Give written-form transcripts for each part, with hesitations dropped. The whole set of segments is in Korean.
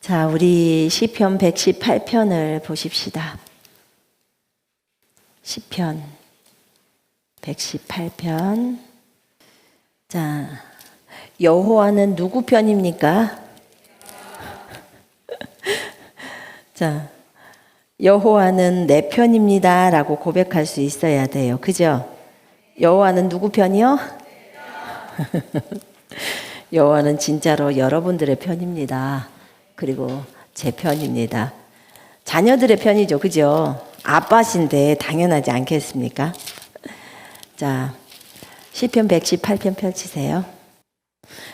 자, 우리 시편 118편을 보십시다. 시편 118편. 자, 여호와는 누구 편입니까? 자, 여호와는 내 편입니다 라고 고백할 수 있어야 돼요. 그죠? 여호와는 누구 편이요? 여호와는 진짜로 여러분들의 편입니다. 그리고 제 편입니다. 자녀들의 편이죠. 그죠? 아빠신데 당연하지 않겠습니까? 자, 시편 118편 펼치세요.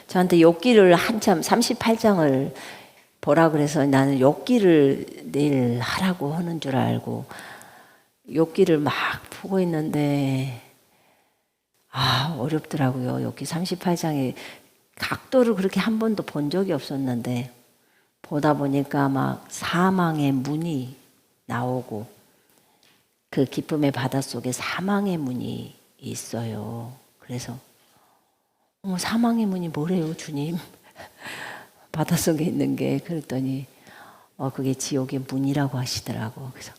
저한테 욥기를 한참 38장을 보라 그래서 나는 욥기를 내일 하라고 하는 줄 알고 욥기를 막 보고 있는데 어렵더라고요. 욥기 38장에 각도를 그렇게 한 번도 본 적이 없었는데 보다 보니까 막 사망의 문이 나오고 그 기쁨의 바닷속에 사망의 문이 있어요. 그래서 사망의 문이 뭐래요, 주님? 바닷속에 있는 게. 그랬더니 그게 지옥의 문이라고 하시더라고. 그래서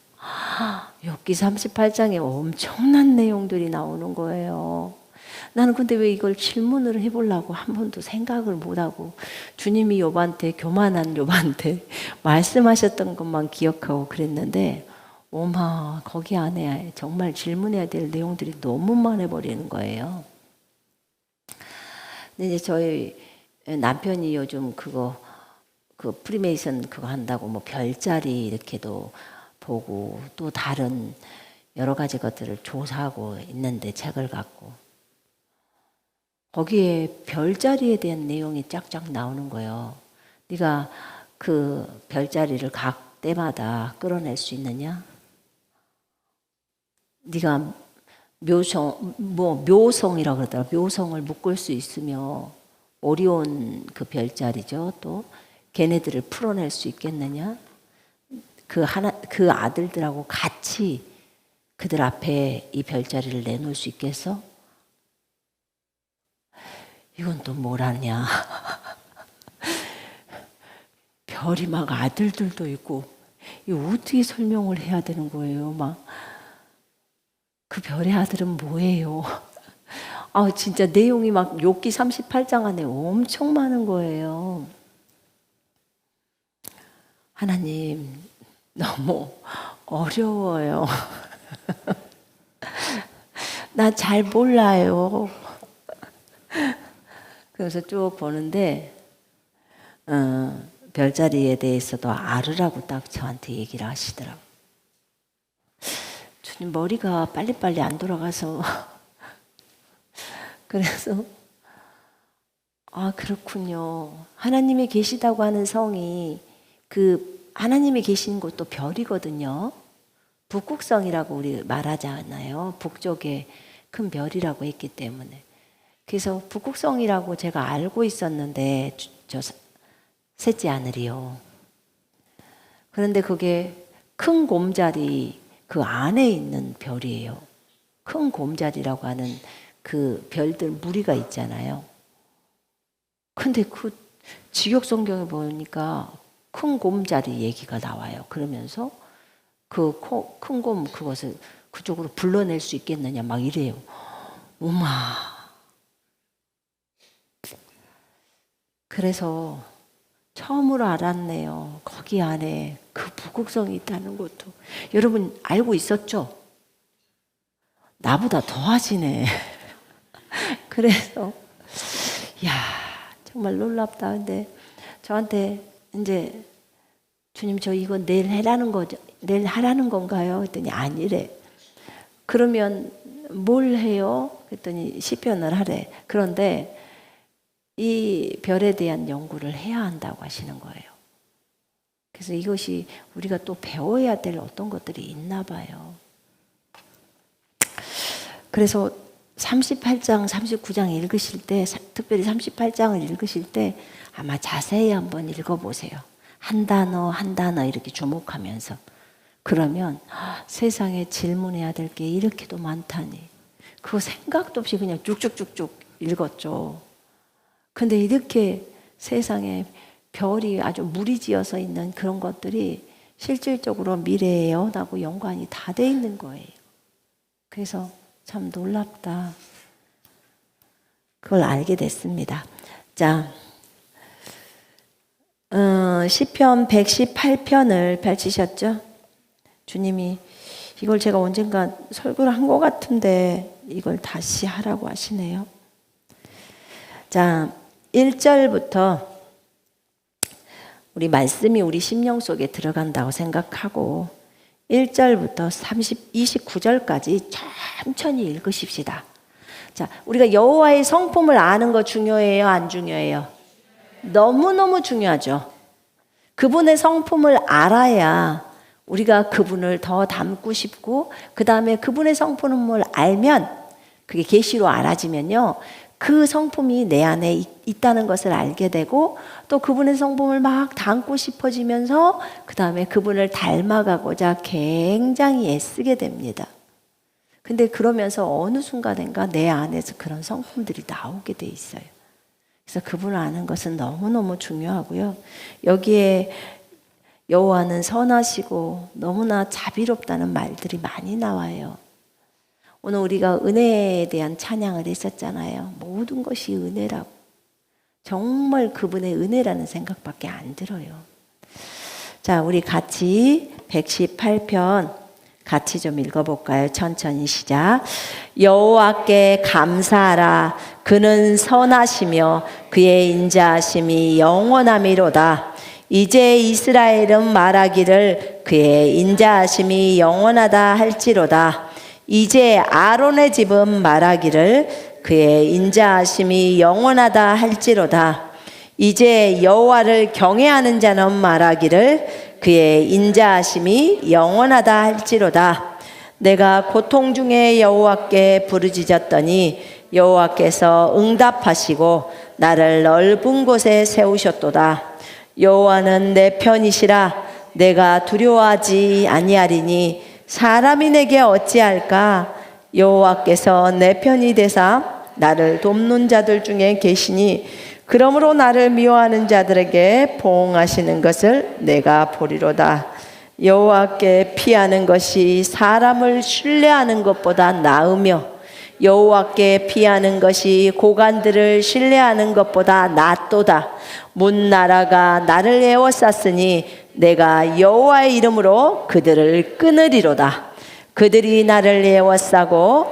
욥기 38장에 엄청난 내용들이 나오는 거예요. 나는 근데 왜 이걸 질문을 해보려고 한 번도 생각을 못하고 주님이 욥한테, 교만한 욥한테 말씀하셨던 것만 기억하고 그랬는데 거기 안에 정말 질문해야 될 내용들이 너무 많아버리는 거예요. 근데 이제 저희 남편이 요즘 그 프리메이션 그거 한다고 뭐 별자리 이렇게도 보고 또 다른 여러 가지 것들을 조사하고 있는데 책을 갖고 거기에 별자리에 대한 내용이 쫙쫙 나오는 거예요. 네가 그 별자리를 각 때마다 끌어낼 수 있느냐? 네가 묘성이라고 그러더라. 묘성을 묶을 수 있으며 오리온 그 별자리죠. 또 걔네들을 풀어낼 수 있겠느냐? 그 아들들하고 같이 그들 앞에 이 별자리를 내놓을 수 있겠어? 이건 또 뭐라냐? 별이 막 아들들도 있고 이거 어떻게 설명을 해야 되는 거예요? 막 그 별의 아들은 뭐예요? 진짜 내용이 막 욥기 38장 안에 엄청 많은 거예요. 하나님 너무 어려워요. 나 잘 몰라요. 그래서 쭉 보는데 별자리에 대해서도 알으라고 딱 저한테 얘기를 하시더라고요. 주님 머리가 빨리빨리 안 돌아가서 그래서 그렇군요. 하나님이 계시다고 하는 성이 그 하나님이 계신 곳도 별이거든요. 북극성이라고 우리 말하잖아요. 북쪽에 큰 별이라고 했기 때문에. 그래서 북극성이라고 제가 알고 있었는데 저 셋째 아들이요. 그런데 그게 큰 곰자리 그 안에 있는 별이에요. 큰 곰자리라고 하는 그 별들 무리가 있잖아요. 근데 그 직역 성경에 보니까 큰 곰자리 얘기가 나와요. 그러면서 그 큰 곰 그것을 그쪽으로 불러낼 수 있겠느냐 막 이래요. 오마. 그래서 처음으로 알았네요. 거기 안에 그 북극성이 있다는 것도. 여러분 알고 있었죠? 나보다 더 하시네. 그래서 정말 놀랍다. 근데 저한테 이제 주님 저 이거 내일 해라는 거죠? 내일 하라는 건가요? 그랬더니 아니래. 그러면 뭘 해요? 그랬더니 시편을 하래. 그런데 이 별에 대한 연구를 해야 한다고 하시는 거예요. 그래서 이것이 우리가 또 배워야 될 어떤 것들이 있나 봐요. 그래서 38장, 39장 읽으실 때, 특별히 38장을 읽으실 때 아마 자세히 한번 읽어보세요. 한 단어 한 단어 이렇게 주목하면서. 그러면 세상에 질문해야 될 게 이렇게도 많다니. 그거 생각도 없이 그냥 쭉쭉쭉쭉 읽었죠. 근데 이렇게 세상에 별이 아주 무리지어서 있는 그런 것들이 실질적으로 미래에 예언하고 연관이 다 돼 있는 거예요. 그래서 참 놀랍다. 그걸 알게 됐습니다. 자, 시편 118편을 펼치셨죠? 주님이 이걸 제가 언젠가 설교를 한 것 같은데 이걸 다시 하라고 하시네요. 자, 1절부터 우리 말씀이 우리 심령 속에 들어간다고 생각하고 1절부터 29절까지 천천히 읽으십시다. 자, 우리가 여호와의 성품을 아는 거 중요해요? 안 중요해요? 너무너무 중요하죠. 그분의 성품을 알아야 우리가 그분을 더 닮고 싶고, 그 다음에 그분의 성품을 알면, 그게 계시로 알아지면요, 그 성품이 내 안에 있다는 것을 알게 되고, 또 그분의 성품을 막 닮고 싶어지면서 그 다음에 그분을 닮아가고자 굉장히 애쓰게 됩니다. 근데 그러면서 어느 순간인가 내 안에서 그런 성품들이 나오게 돼 있어요. 그래서 그분을 아는 것은 너무너무 중요하고요. 여기에 여호와는 선하시고 너무나 자비롭다는 말들이 많이 나와요. 오늘 우리가 은혜에 대한 찬양을 했었잖아요. 모든 것이 은혜라고. 정말 그분의 은혜라는 생각밖에 안 들어요. 자, 우리 같이 118편 같이 좀 읽어볼까요? 천천히 시작. 여호와께 감사하라. 그는 선하시며 그의 인자하심이 영원함이로다. 이제 이스라엘은 말하기를 그의 인자하심이 영원하다 할지로다. 이제 아론의 집은 말하기를 그의 인자하심이 영원하다 할지로다. 이제 여호와를 경외하는 자는 말하기를 그의 인자하심이 영원하다 할지로다. 내가 고통 중에 여호와께 부르짖었더니 여호와께서 응답하시고 나를 넓은 곳에 세우셨도다. 여호와는 내 편이시라. 내가 두려워하지 아니하리니 사람이 내게 어찌할까? 여호와께서 내 편이 되사 나를 돕는 자들 중에 계시니 그러므로 나를 미워하는 자들에게 보응하시는 것을 내가 보리로다. 여호와께 피하는 것이 사람을 신뢰하는 것보다 나으며 여호와께 피하는 것이 고관들을 신뢰하는 것보다 낫도다. 문나라가 나를 에워쌌으니 내가 여호와의 이름으로 그들을 끊으리로다. 그들이 나를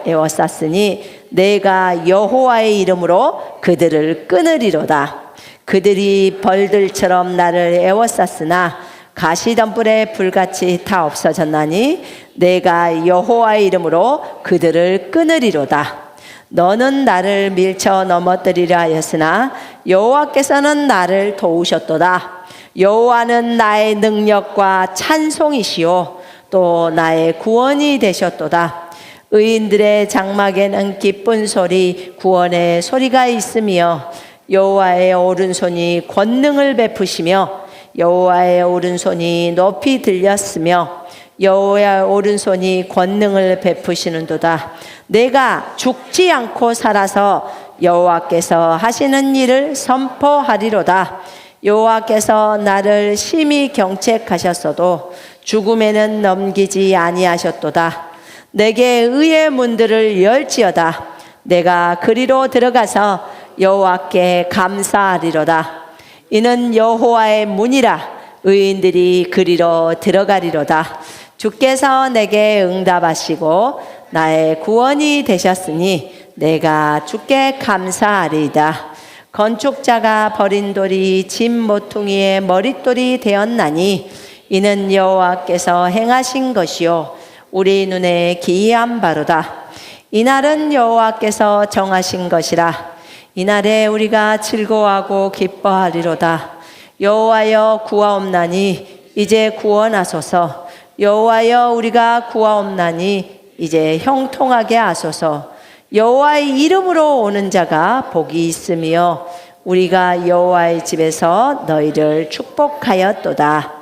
에워쌌으니 내가 여호와의 이름으로 그들을 끊으리로다. 그들이 벌들처럼 나를 에워쌌으나 가시덤불에 불같이 다 없어졌나니 내가 여호와의 이름으로 그들을 끊으리로다. 너는 나를 밀쳐 넘어뜨리려 하였으나 여호와께서는 나를 도우셨도다. 여호와는 나의 능력과 찬송이시오 또 나의 구원이 되셨도다. 의인들의 장막에는 기쁜 소리 구원의 소리가 있으며 여호와의 오른손이 권능을 베푸시며 여호와의 오른손이 높이 들렸으며 여호와의 오른손이 권능을 베푸시는도다. 내가 죽지 않고 살아서 여호와께서 하시는 일을 선포하리로다. 여호와께서 나를 심히 경책하셨어도 죽음에는 넘기지 아니하셨도다. 내게 의의 문들을 열지어다. 내가 그리로 들어가서 여호와께 감사하리로다. 이는 여호와의 문이라. 의인들이 그리로 들어가리로다. 주께서 내게 응답하시고 나의 구원이 되셨으니 내가 주께 감사하리이다. 건축자가 버린 돌이 집 모퉁이의 머릿돌이 되었나니 이는 여호와께서 행하신 것이요 우리 눈에 기이한 바로다. 이날은 여호와께서 정하신 것이라. 이날에 우리가 즐거워하고 기뻐하리로다. 여호와여 구하옵나니 이제 구원하소서. 여호와여 우리가 구하옵나니 이제 형통하게 하소서. 여호와의 이름으로 오는 자가 복이 있으며 우리가 여호와의 집에서 너희를 축복하였도다.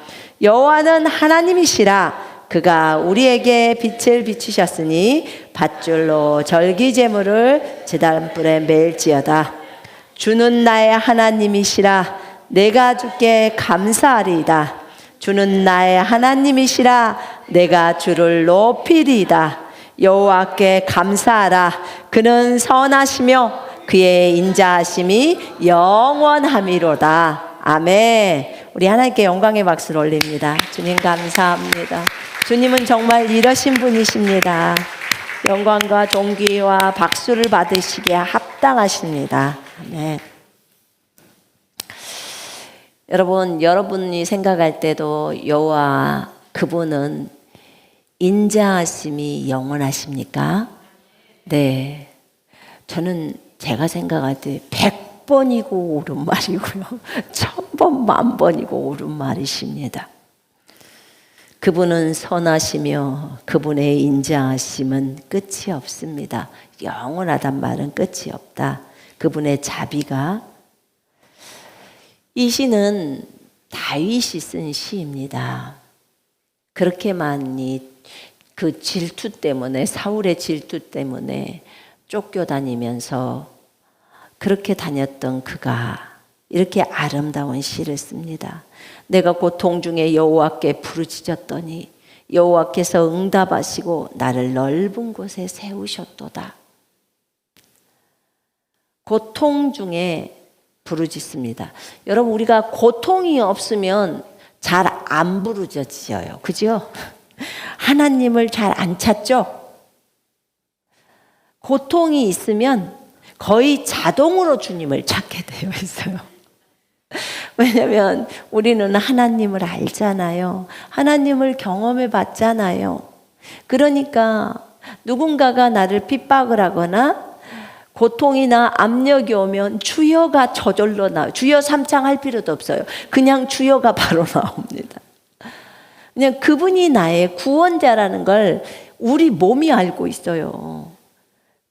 여호와는 하나님이시라. 그가 우리에게 빛을 비추셨으니 밧줄로 절기제물을 제단불에 맬지어다. 주는 나의 하나님이시라. 내가 주께 감사하리이다. 주는 나의 하나님이시라. 내가 주를 높이리이다. 여호와께 감사하라. 그는 선하시며 그의 인자하심이 영원함이로다. 아멘. 우리 하나님께 영광의 박수를 올립니다. 주님 감사합니다. 주님은 정말 이러신 분이십니다. 영광과 존귀와 박수를 받으시기에 합당하십니다. 아멘. 여러분이 생각할 때도 여호와 그분은 인자하심이 영원하십니까? 네. 저는 제가 생각할 때 100번이고 옳은 말이고요. 1000번, 10,000번이고 옳은 말이십니다. 그분은 선하시며 그분의 인자하심은 끝이 없습니다. 영원하단 말은 끝이 없다. 그분의 자비가. 이 시는 다윗이 쓴 시입니다. 그렇게 많이 그 질투 때문에, 사울의 질투 때문에 쫓겨다니면서 그렇게 다녔던 그가 이렇게 아름다운 시를 씁니다. 내가 고통 중에 여호와께 부르짖었더니 여호와께서 응답하시고 나를 넓은 곳에 세우셨도다. 고통 중에 부르짖습니다. 여러분, 우리가 고통이 없으면 잘 안 부르짖어요. 그죠? 하나님을 잘 안 찾죠? 고통이 있으면 거의 자동으로 주님을 찾게 되어 있어요. 왜냐하면 우리는 하나님을 알잖아요. 하나님을 경험해 봤잖아요. 그러니까 누군가가 나를 핍박을 하거나 고통이나 압력이 오면 주여가 저절로 나와요. 주여 삼창 할 필요도 없어요. 그냥 주여가 바로 나옵니다. 그냥 그분이 나의 구원자라는 걸 우리 몸이 알고 있어요.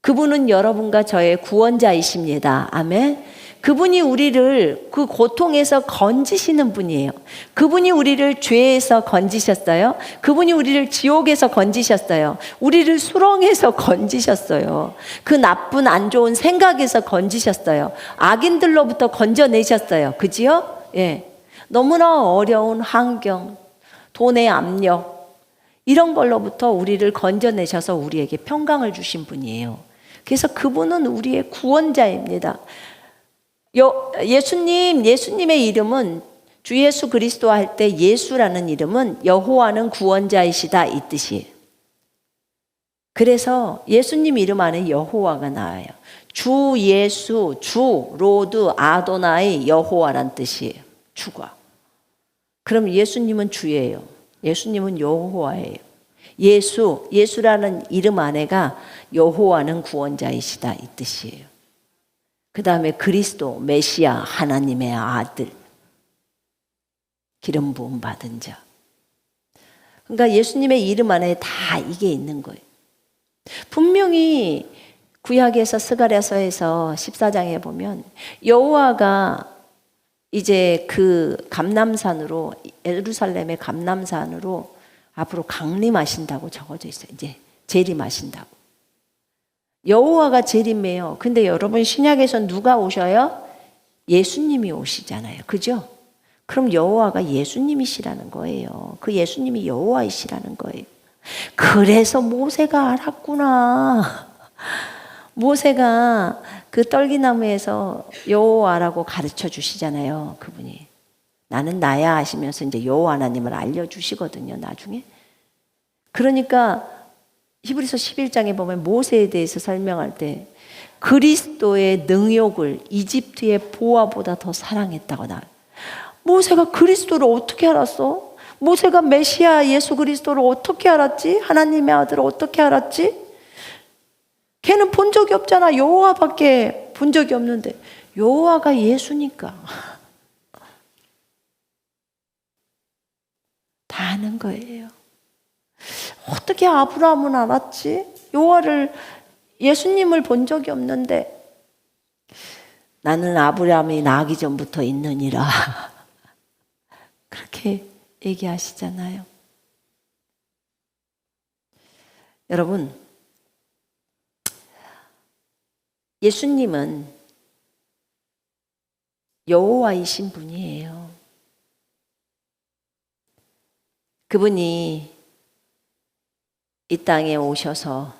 그분은 여러분과 저의 구원자이십니다. 아멘. 그분이 우리를 그 고통에서 건지시는 분이에요. 그분이 우리를 죄에서 건지셨어요. 그분이 우리를 지옥에서 건지셨어요. 우리를 수렁에서 건지셨어요. 그 나쁜 안 좋은 생각에서 건지셨어요. 악인들로부터 건져내셨어요. 그지요? 예. 너무나 어려운 환경, 돈의 압력, 이런 걸로부터 우리를 건져내셔서 우리에게 평강을 주신 분이에요. 그래서 그분은 우리의 구원자입니다. 예수님의 이름은 주 예수 그리스도 할 때 예수라는 이름은 여호와는 구원자이시다 이 뜻이에요. 그래서 예수님 이름 안에 여호와가 나와요. 주 예수, 주, 로드, 아도나이, 여호와란 뜻이에요. 주가. 그럼 예수님은 주예요. 예수님은 여호와예요. 예수라는 이름 안에가 여호와는 구원자이시다 이 뜻이에요. 그 다음에 그리스도, 메시아, 하나님의 아들, 기름 부음 받은 자. 그러니까 예수님의 이름 안에 다 이게 있는 거예요. 분명히 구약에서 스가랴서에서 14장에 보면 여호와가 이제 그 감람산으로, 예루살렘의 감람산으로 앞으로 강림하신다고 적어져 있어요. 이제 재림하신다고. 여호와가 재림해요. 근데 여러분 신약에서 누가 오셔요? 예수님이 오시잖아요. 그죠? 그럼 여호와가 예수님이시라는 거예요. 그 예수님이 여호와이시라는 거예요. 그래서 모세가 알았구나. 모세가 그 떨기나무에서 여호와라고 가르쳐 주시잖아요. 그분이. 나는 나야 하시면서 이제 여호와 하나님을 알려주시거든요. 나중에. 그러니까 히브리서 11장에 보면 모세에 대해서 설명할 때 그리스도의 능욕을 이집트의 보화보다 더 사랑했다고 나와요. 모세가 그리스도를 어떻게 알았어? 모세가 메시아 예수 그리스도를 어떻게 알았지? 하나님의 아들을 어떻게 알았지? 걔는 본 적이 없잖아. 여호와밖에 본 적이 없는데 여호와가 예수니까 다 아는 거예요. 어떻게 아브라함은 알았지? 여호와를, 예수님을 본 적이 없는데 나는 아브라함이 나기 전부터 있느니라. 그렇게 얘기하시잖아요. 여러분, 예수님은 여호와이신 분이에요. 그분이 이 땅에 오셔서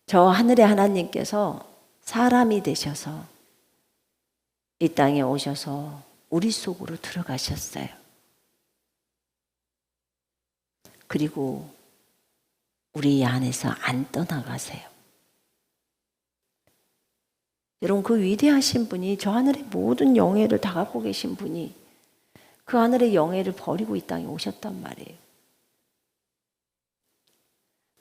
저 하늘의 하나님께서 사람이 되셔서 이 땅에 오셔서 우리 속으로 들어가셨어요. 그리고 우리 안에서 안 떠나가세요. 여러분, 그 위대하신 분이, 저 하늘의 모든 영예를 다 갖고 계신 분이 그 하늘의 영예를 버리고 이 땅에 오셨단 말이에요.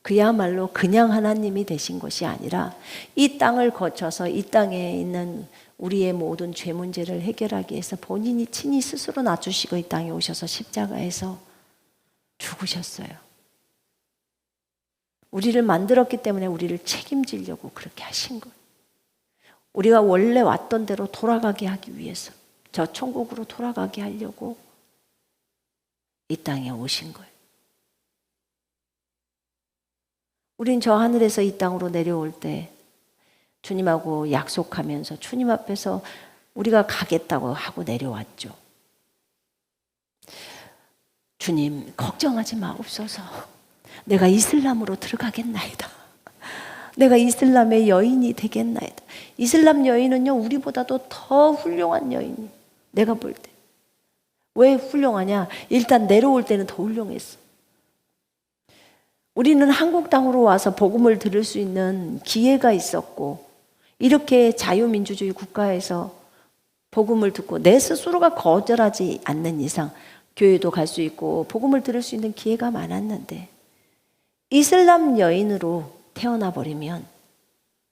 그야말로 그냥 하나님이 되신 것이 아니라 이 땅을 거쳐서 이 땅에 있는 우리의 모든 죄 문제를 해결하기 위해서 본인이 친히 스스로 낮추시고 이 땅에 오셔서 십자가에서 죽으셨어요. 우리를 만들었기 때문에 우리를 책임지려고 그렇게 하신 거예요. 우리가 원래 왔던 대로 돌아가게 하기 위해서, 저 천국으로 돌아가게 하려고 이 땅에 오신 거예요. 우린 저 하늘에서 이 땅으로 내려올 때 주님하고 약속하면서 주님 앞에서 우리가 가겠다고 하고 내려왔죠. 주님, 걱정하지 마옵소서. 내가 이슬람으로 들어가겠나이다. 내가 이슬람의 여인이 되겠나이다. 이슬람 여인은요, 우리보다도 더 훌륭한 여인이. 내가 볼 때. 왜 훌륭하냐? 일단 내려올 때는 더 훌륭했어. 우리는 한국 땅으로 와서 복음을 들을 수 있는 기회가 있었고, 이렇게 자유민주주의 국가에서 복음을 듣고 내 스스로가 거절하지 않는 이상 교회도 갈 수 있고 복음을 들을 수 있는 기회가 많았는데, 이슬람 여인으로 태어나 버리면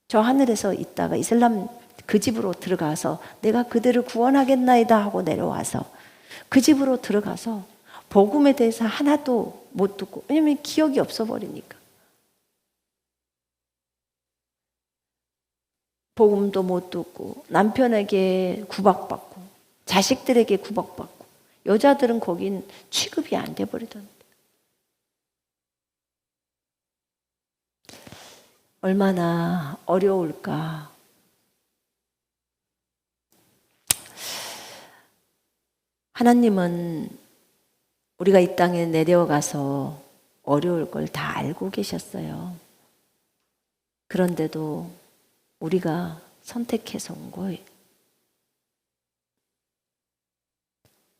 저 하늘에서 있다가 이슬람 그 집으로 들어가서 내가 그들을 구원하겠나이다 하고 내려와서 그 집으로 들어가서 복음에 대해서 하나도 못 듣고, 왜냐면 기억이 없어 버리니까 복음도 못 듣고 남편에게 구박받고 자식들에게 구박받고, 여자들은 거긴 취급이 안 돼 버리던데. 얼마나 어려울까. 하나님은 우리가 이 땅에 내려가서 어려울 걸 다 알고 계셨어요. 그런데도 우리가 선택해서 온 거예요.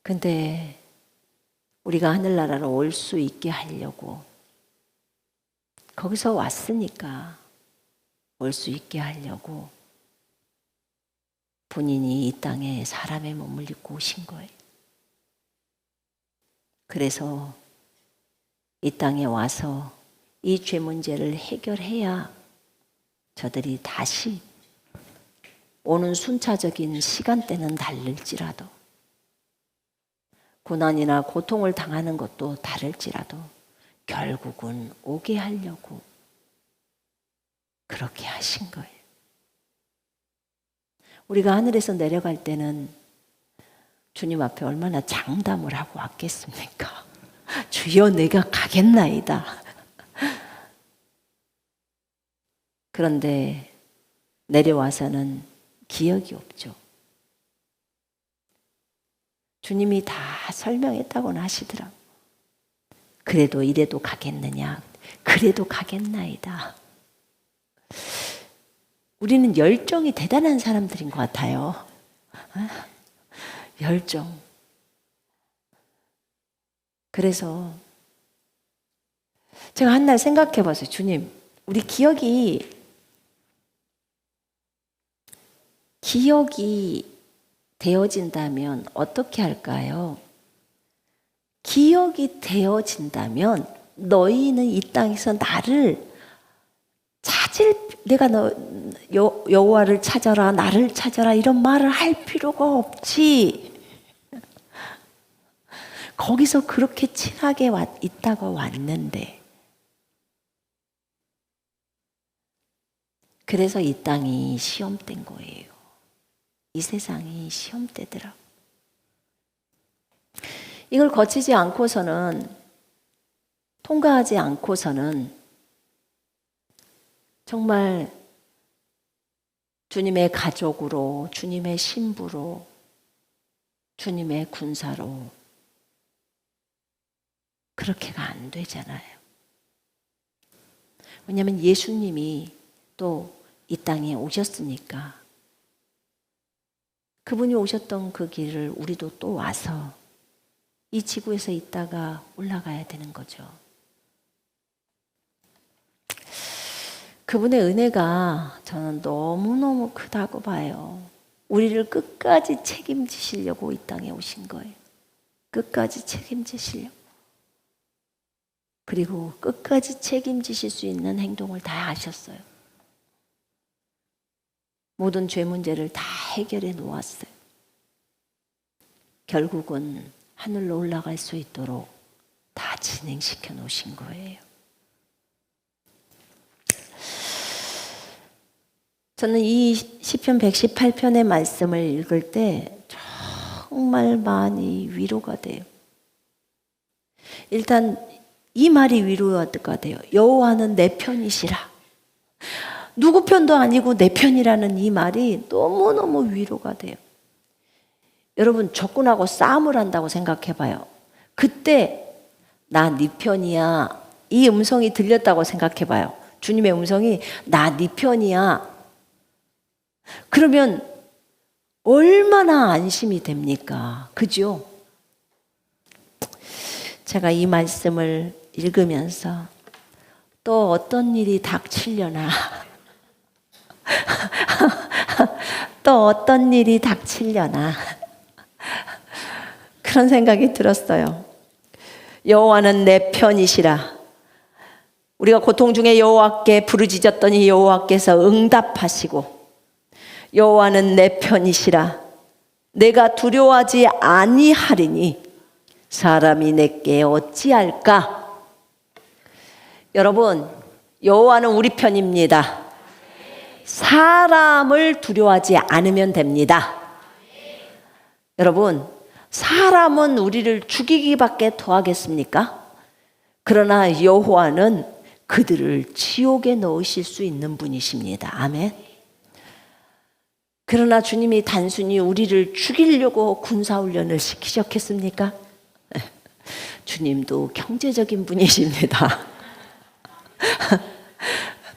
근데 우리가 하늘나라로 올 수 있게 하려고, 거기서 왔으니까 올 수 있게 하려고 본인이 이 땅에 사람의 몸을 입고 오신 거예요. 그래서 이 땅에 와서 이 죄 문제를 해결해야 저들이 다시 오는 순차적인 시간대는 다를지라도, 고난이나 고통을 당하는 것도 다를지라도 결국은 오게 하려고 그렇게 하신 거예요. 우리가 하늘에서 내려갈 때는 주님 앞에 얼마나 장담을 하고 왔겠습니까? 주여, 내가 가겠나이다. 그런데 내려와서는 기억이 없죠. 주님이 다 설명했다고는 하시더라고요. 그래도 이래도 가겠느냐? 그래도 가겠나이다. 우리는 열정이 대단한 사람들인 것 같아요. 열정. 그래서 제가 한날 생각해 봤어요. 주님, 우리 기억이 되어진다면 어떻게 할까요? 기억이 되어진다면 너희는 이 땅에서 나를 내가 여호와를 찾아라, 나를 찾아라 이런 말을 할 필요가 없지. 거기서 그렇게 친하게 있다가 왔는데, 그래서 이 땅이 시험대인 거예요. 이 세상이 시험대더라고. 이걸 거치지 않고서는, 통과하지 않고서는 정말 주님의 가족으로, 주님의 신부로, 주님의 군사로. 그렇게가 안 되잖아요. 왜냐하면 예수님이 또 이 땅에 오셨으니까 그분이 오셨던 그 길을 우리도 또 와서 이 지구에서 있다가 올라가야 되는 거죠. 그분의 은혜가 저는 너무너무 크다고 봐요. 우리를 끝까지 책임지시려고 이 땅에 오신 거예요. 끝까지 책임지시려고. 그리고 끝까지 책임지실 수 있는 행동을 다 하셨어요. 모든 죄 문제를 다 해결해 놓았어요. 결국은 하늘로 올라갈 수 있도록 다 진행시켜 놓으신 거예요. 저는 이 시편 118편의 말씀을 읽을 때 정말 많이 위로가 돼요. 일단 이 말이 위로가 돼요. 여호와는 내 편이시라. 누구 편도 아니고 내 편이라는 이 말이 너무너무 위로가 돼요. 여러분, 적군하고 싸움을 한다고 생각해 봐요. 그때 나 네 편이야. 이 음성이 들렸다고 생각해 봐요. 주님의 음성이 나 네 편이야. 그러면 얼마나 안심이 됩니까? 그죠? 제가 이 말씀을 읽으면서 또 어떤 일이 닥치려나 또 어떤 일이 닥치려나 그런 생각이 들었어요. 여호와는 내 편이시라. 우리가 고통 중에 여호와께 부르짖었더니 여호와께서 응답하시고 여호와는 내 편이시라. 내가 두려워하지 아니하리니 사람이 내게 어찌할까? 여러분, 여호와는 우리 편입니다. 사람을 두려워하지 않으면 됩니다. 여러분, 사람은 우리를 죽이기밖에 더하겠습니까? 그러나 여호와는 그들을 지옥에 넣으실 수 있는 분이십니다. 아멘. 그러나 주님이 단순히 우리를 죽이려고 군사훈련을 시키셨겠습니까? 주님도 경제적인 분이십니다.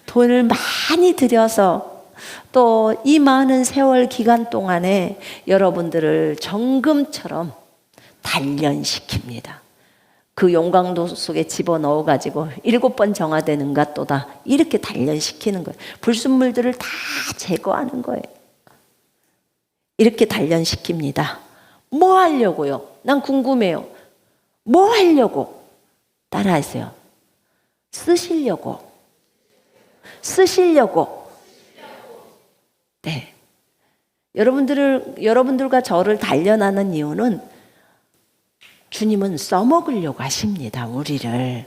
돈을 많이 들여서 또 이 많은 세월 기간 동안에 여러분들을 정금처럼 단련시킵니다. 그 용광도 속에 집어넣어 가지고 7번 정화되는가 또다 이렇게 단련시키는 거예요. 불순물들을 다 제거하는 거예요. 이렇게 단련시킵니다. 뭐 하려고요? 난 궁금해요. 뭐 하려고? 따라하세요. 쓰시려고. 네. 여러분들과 저를 단련하는 이유는 주님은 써먹으려고 하십니다. 우리를.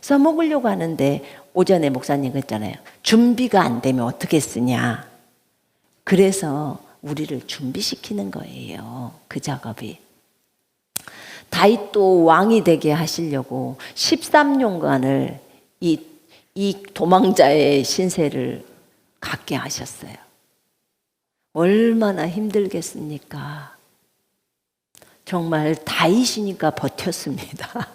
써먹으려고 하는데 오전에 목사님 그랬잖아요. 준비가 안 되면 어떻게 쓰냐. 그래서 우리를 준비시키는 거예요. 그 작업이. 다윗도 왕이 되게 하시려고 13년간을 이 도망자의 신세를 갖게 하셨어요. 얼마나 힘들겠습니까? 정말 다윗이니까 버텼습니다.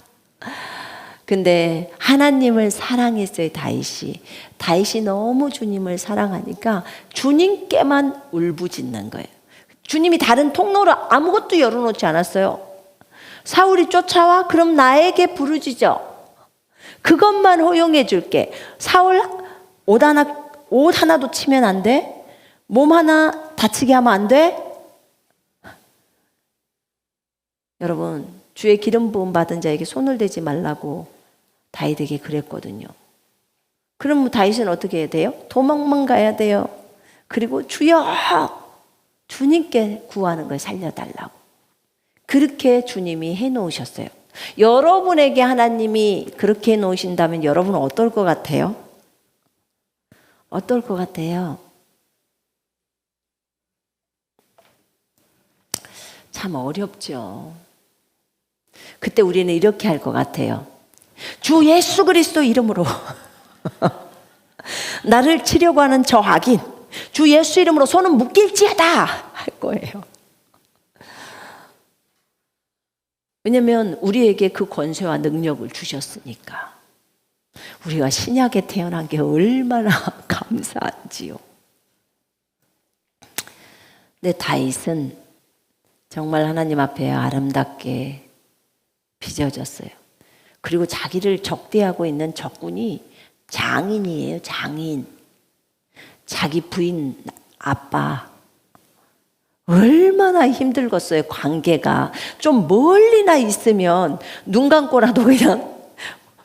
근데 하나님을 사랑했어요. 다윗이 너무 주님을 사랑하니까 주님께만 울부짖는 거예요. 주님이 다른 통로를 아무것도 열어놓지 않았어요. 사울이 쫓아와? 그럼 나에게 부르짖어. 그것만 허용해 줄게. 사울 옷 하나도 치면 안 돼? 몸 하나 다치게 하면 안 돼? 여러분, 주의 기름 부음 받은 자에게 손을 대지 말라고 다윗에게 그랬거든요. 그럼 다윗은 어떻게 해야 돼요? 도망만 가야 돼요. 그리고 주여! 주님께 구하는 걸 살려달라고. 그렇게 주님이 해놓으셨어요. 여러분에게 하나님이 그렇게 해놓으신다면 여러분은 어떨 것 같아요? 어떨 것 같아요? 참 어렵죠. 그때 우리는 이렇게 할 것 같아요. 주 예수 그리스도 이름으로 나를 치려고 하는 저 악인, 주 예수 이름으로 손은 묶일지어다 할 거예요. 왜냐하면 우리에게 그 권세와 능력을 주셨으니까. 우리가 신약에 태어난 게 얼마나 감사한지요. 근데 다윗은 정말 하나님 앞에 아름답게 빚어졌어요. 그리고 자기를 적대하고 있는 적군이 장인이에요. 장인. 자기 부인 아빠. 얼마나 힘들겠어요. 관계가. 좀 멀리나 있으면 눈 감고라도 그냥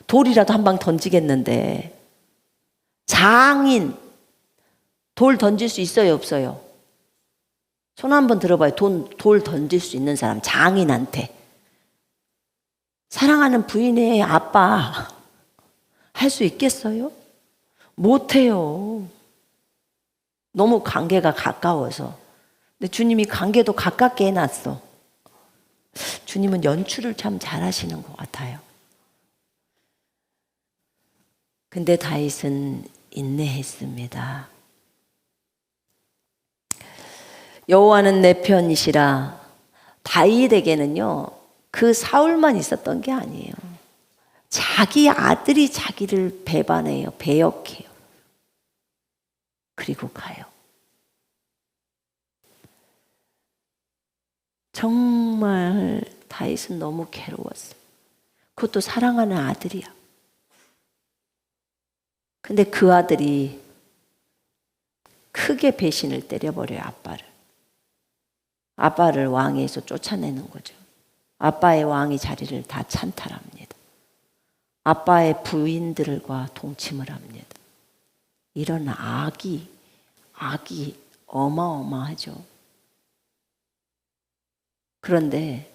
돌이라도 한 방 던지겠는데, 장인. 돌 던질 수 있어요, 없어요? 손 한번 들어봐요. 돌 던질 수 있는 사람, 장인한테. 사랑하는 부인의 아빠 할 수 있겠어요? 못해요. 너무 관계가 가까워서. 근데 주님이 관계도 가깝게 해놨어. 주님은 연출을 참 잘하시는 것 같아요. 근데 다윗은 인내했습니다. 여호와는 내 편이시라. 다윗에게는요, 그 사울만 있었던 게 아니에요. 자기 아들이 자기를 배반해요. 배역해요. 그리고 가요. 정말 다윗은 너무 괴로웠어요. 그것도 사랑하는 아들이야. 근데 그 아들이 크게 배신을 때려버려요. 아빠를 왕위에서 쫓아내는 거죠. 아빠의 왕위 자리를 다 찬탈합니다. 아빠의 부인들과 동침을 합니다. 이런 악이 어마어마하죠. 그런데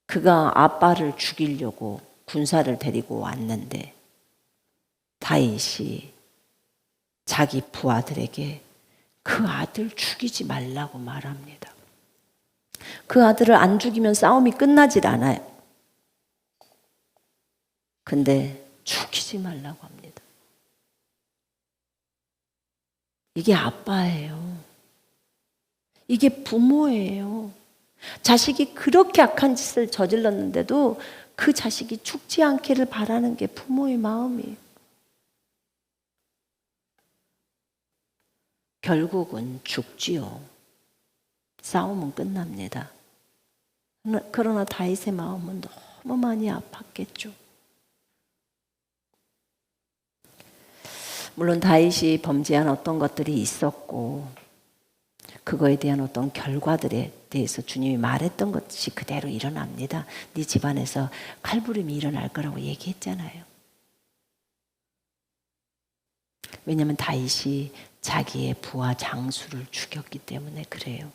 그가 아빠를 죽이려고 군사를 데리고 왔는데 다윗이 자기 부하들에게 그 아들 죽이지 말라고 말합니다. 그 아들을 안 죽이면 싸움이 끝나질 않아요. 근데 죽이지 말라고 합니다. 이게 아빠예요. 이게 부모예요. 자식이 그렇게 악한 짓을 저질렀는데도 그 자식이 죽지 않기를 바라는 게 부모의 마음이에요. 결국은 죽지요. 싸움은 끝납니다. 그러나 다윗의 마음은 너무 많이 아팠겠죠. 물론 다윗이 범죄한 어떤 것들이 있었고 그거에 대한 어떤 결과들에 대해서 주님이 말했던 것이 그대로 일어납니다. 네 집안에서 칼부림이 일어날 거라고 얘기했잖아요. 왜냐하면 다윗이 자기의 부하 장수를 죽였기 때문에 그래요.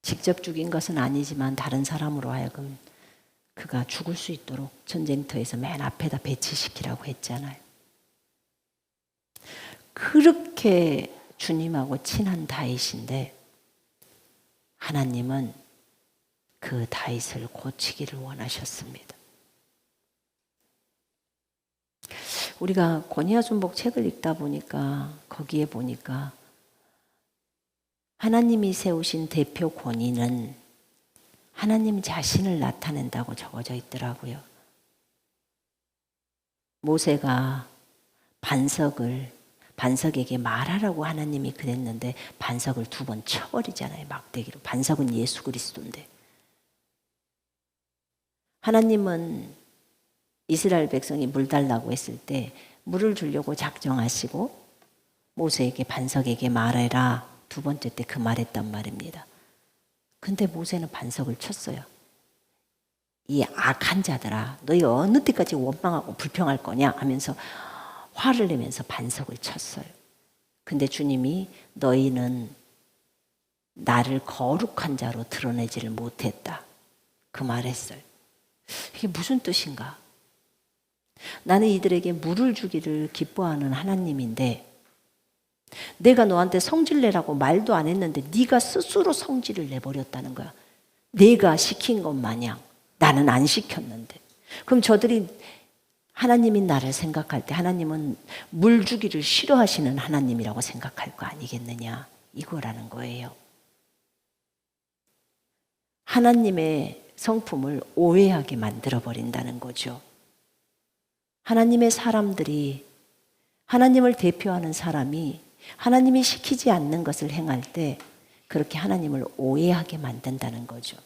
직접 죽인 것은 아니지만 다른 사람으로 하여금 그가 죽을 수 있도록 전쟁터에서 맨 앞에다 배치시키라고 했잖아요. 그렇게 주님하고 친한 다윗인데 하나님은 그 다윗을 고치기를 원하셨습니다. 우리가 고니아순복 책을 읽다 보니까 거기에 보니까 하나님이 세우신 대표 권위는 하나님 자신을 나타낸다고 적어져 있더라고요. 모세가 반석에게 말하라고 하나님이 그랬는데 반석을 2번 쳐버리잖아요. 막대기로. 반석은 예수 그리스도인데. 하나님은 이스라엘 백성이 물 달라고 했을 때 물을 주려고 작정하시고 모세에게 반석에게 말해라. 2번째 때 그 말했단 말입니다. 근데 모세는 반석을 쳤어요. 이 악한 자들아, 너희 어느 때까지 원망하고 불평할 거냐 하면서 화를 내면서 반석을 쳤어요. 근데 주님이 너희는 나를 거룩한 자로 드러내지를 못했다. 그 말했어요. 이게 무슨 뜻인가? 나는 이들에게 물을 주기를 기뻐하는 하나님인데 내가 너한테 성질 내라고 말도 안 했는데 네가 스스로 성질을 내버렸다는 거야. 내가 시킨 것 마냥 나는 안 시켰는데. 그럼 저들이 하나님이 나를 생각할 때 하나님은 물 주기를 싫어하시는 하나님이라고 생각할 거 아니겠느냐, 이거라는 거예요. 하나님의 성품을 오해하게 만들어버린다는 거죠. 하나님의 사람들이, 하나님을 대표하는 사람이 하나님이 시키지 않는 것을 행할 때 그렇게 하나님을 오해하게 만든다는 거죠.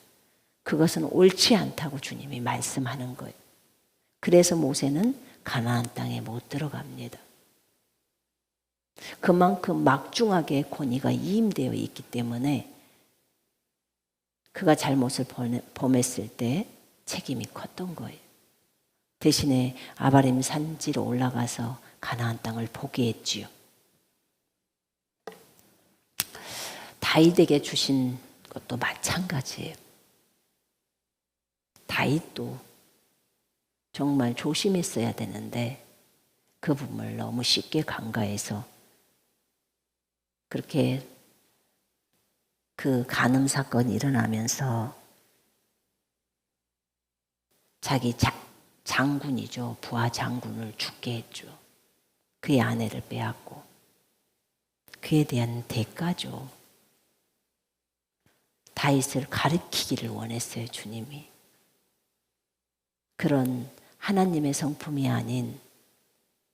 그것은 옳지 않다고 주님이 말씀하는 거예요. 그래서 모세는 가나안 땅에 못 들어갑니다. 그만큼 막중하게 권위가 이임되어 있기 때문에 그가 잘못을 범했을 때 책임이 컸던 거예요. 대신에 아바림 산지로 올라가서 가나안 땅을 포기했지요. 다윗에게 주신 것도 마찬가지예요. 다윗도 정말 조심했어야 되는데 그 부분을 너무 쉽게 간과해서 그렇게 그 간음 사건이 일어나면서 자기 장군이죠. 부하 장군을 죽게 했죠. 그의 아내를 빼앗고. 그에 대한 대가죠. 다윗을 가리키기를 원했어요, 주님이. 그런 하나님의 성품이 아닌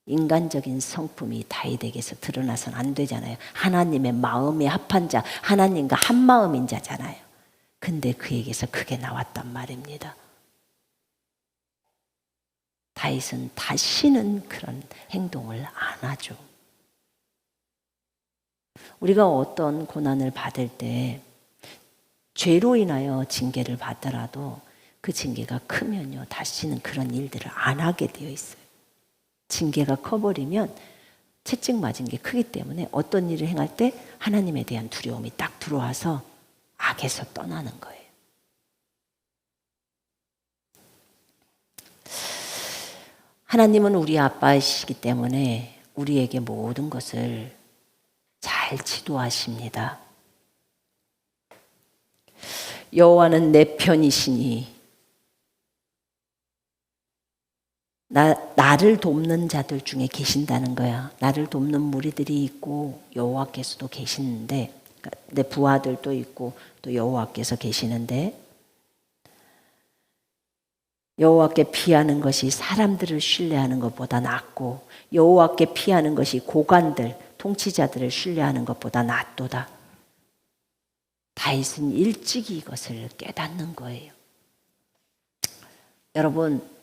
인간적인 성품이 다윗에게서 드러나서는 안 되잖아요. 하나님의 마음에 합한 자, 하나님과 한 마음인 자잖아요. 근데 그에게서 그게 나왔단 말입니다. 다윗은 다시는 그런 행동을 안 하죠. 우리가 어떤 고난을 받을 때 죄로 인하여 징계를 받더라도 그 징계가 크면요, 다시는 그런 일들을 안 하게 되어 있어요. 징계가 커버리면 채찍 맞은 게 크기 때문에 어떤 일을 행할 때 하나님에 대한 두려움이 딱 들어와서 악에서 떠나는 거예요. 하나님은 우리 아빠이시기 때문에 우리에게 모든 것을 잘 지도하십니다. 여호와는 내 편이시니 나를 돕는 자들 중에 계신다는 거야. 나를 돕는 무리들이 있고 여호와께서도 계시는데, 내 부하들도 있고 또 여호와께서 계시는데, 여호와께 피하는 것이 사람들을 신뢰하는 것보다 낫고 여호와께 피하는 것이 고관들, 통치자들을 신뢰하는 것보다 낫도다. 다윗은 일찍이 이것을 깨닫는 거예요. 여러분,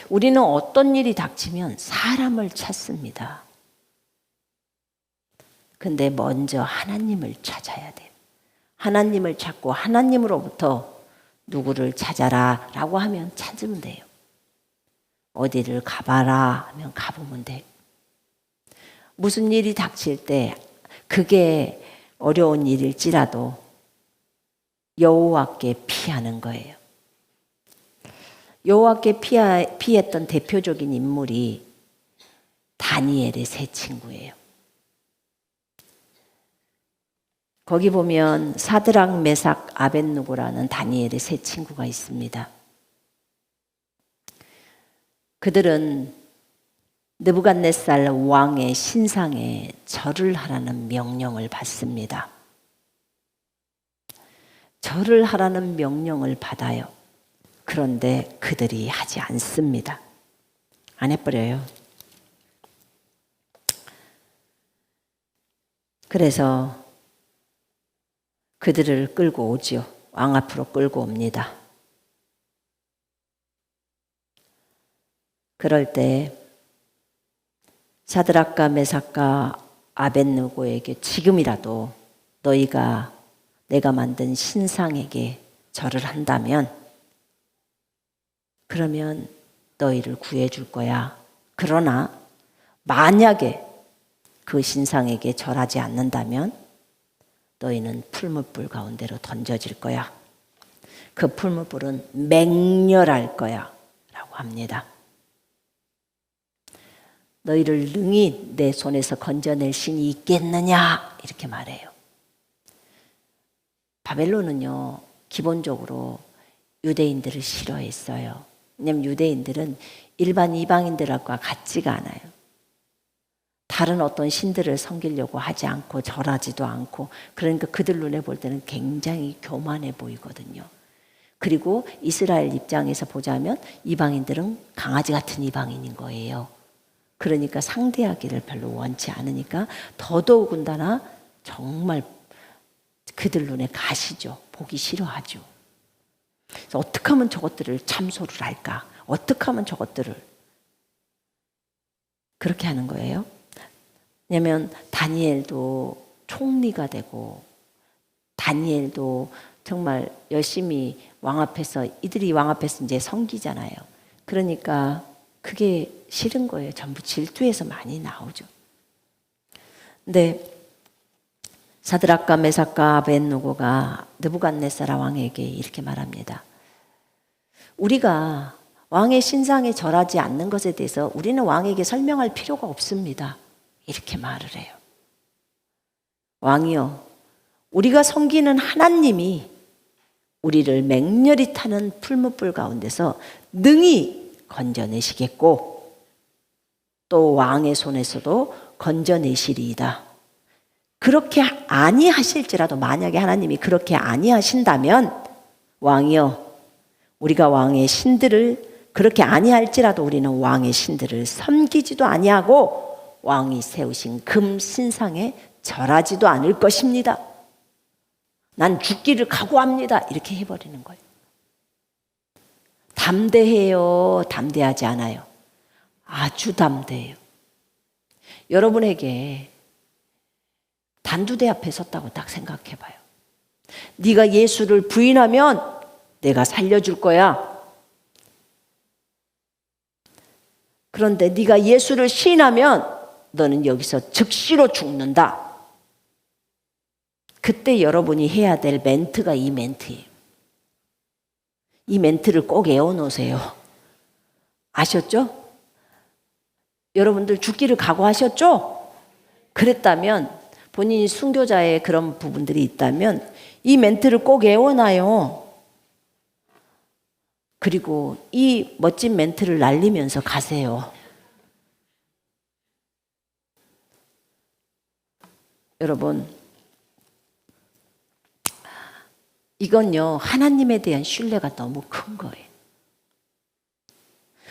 우리는 어떤 일이 닥치면 사람을 찾습니다. 근데 먼저 하나님을 찾아야 돼요. 하나님을 찾고 하나님으로부터 누구를 찾아라 라고 하면 찾으면 돼요. 어디를 가봐라 하면 가보면 돼요. 무슨 일이 닥칠 때 그게 어려운 일일지라도 여호와께 피하는 거예요. 여호와께 피했던 대표적인 인물이 다니엘의 세 친구예요. 거기 보면 사드락, 메삭, 아벳느고라는 다니엘의 세 친구가 있습니다. 그들은 느부갓네살 왕의 신상에 절을 하라는 명령을 받습니다. 절을 하라는 명령을 받아요. 그런데 그들이 하지 않습니다. 안 해버려요. 그래서 그들을 끌고 오지요. 왕 앞으로 끌고 옵니다. 그럴 때 사드락과 메삭과 아벳느고에게 지금이라도 너희가 내가 만든 신상에게 절을 한다면 그러면 너희를 구해줄 거야. 그러나 만약에 그 신상에게 절하지 않는다면 너희는 풀무불 가운데로 던져질 거야. 그 풀무불은 맹렬할 거야 라고 합니다. 너희를 능히 내 손에서 건져낼 신이 있겠느냐 이렇게 말해요. 바벨론은요 기본적으로 유대인들을 싫어했어요. 왜냐하면 유대인들은 일반 이방인들과 같지가 않아요. 다른 어떤 신들을 섬기려고 하지 않고 절하지도 않고, 그러니까 그들 눈에 볼 때는 굉장히 교만해 보이거든요. 그리고 이스라엘 입장에서 보자면 이방인들은 강아지 같은 이방인인 거예요. 그러니까 상대하기를 별로 원치 않으니까 더더욱은다나 정말 그들 눈에 가시죠. 보기 싫어하죠. 그래서 어떻게 하면 저것들을 참소를 할까? 어떻게 하면 저것들을 그렇게 하는 거예요? 왜냐하면 다니엘도 총리가 되고, 다니엘도 정말 열심히 왕 앞에서, 이들이 왕 앞에서 이제 섬기잖아요. 그러니까 그게 싫은 거예요. 전부 질투에서 많이 나오죠. 근데 사드락과 메삭과 아벳느고가 느부갓네살 왕에게 이렇게 말합니다. 우리가 왕의 신상에 절하지 않는 것에 대해서 우리는 왕에게 설명할 필요가 없습니다. 이렇게 말을 해요. 왕이여, 우리가 섬기는 하나님이 우리를 맹렬히 타는 풀무불 가운데서 능히 건져내시겠고 또 왕의 손에서도 건져내시리이다. 그렇게 아니하실지라도, 만약에 하나님이 그렇게 아니하신다면 왕이여, 우리가 왕의 신들을, 그렇게 아니할지라도 우리는 왕의 신들을 섬기지도 아니하고 왕이 세우신 금 신상에 절하지도 않을 것입니다. 난 죽기를 각오합니다. 이렇게 해버리는 거예요. 담대해요? 담대하지 않아요? 아주 담대해요. 여러분에게 단두대 앞에 섰다고 딱 생각해봐요. 네가 예수를 부인하면 내가 살려줄 거야. 그런데 네가 예수를 시인하면 너는 여기서 즉시로 죽는다. 그때 여러분이 해야 될 멘트가 이 멘트예요. 이 멘트를 꼭 외워놓으세요. 아셨죠? 여러분들 죽기를 각오하셨죠? 그랬다면, 본인이 순교자의 그런 부분들이 있다면 이 멘트를 꼭 외워놔요. 그리고 이 멋진 멘트를 날리면서 가세요. 여러분, 이건요, 하나님에 대한 신뢰가 너무 큰 거예요.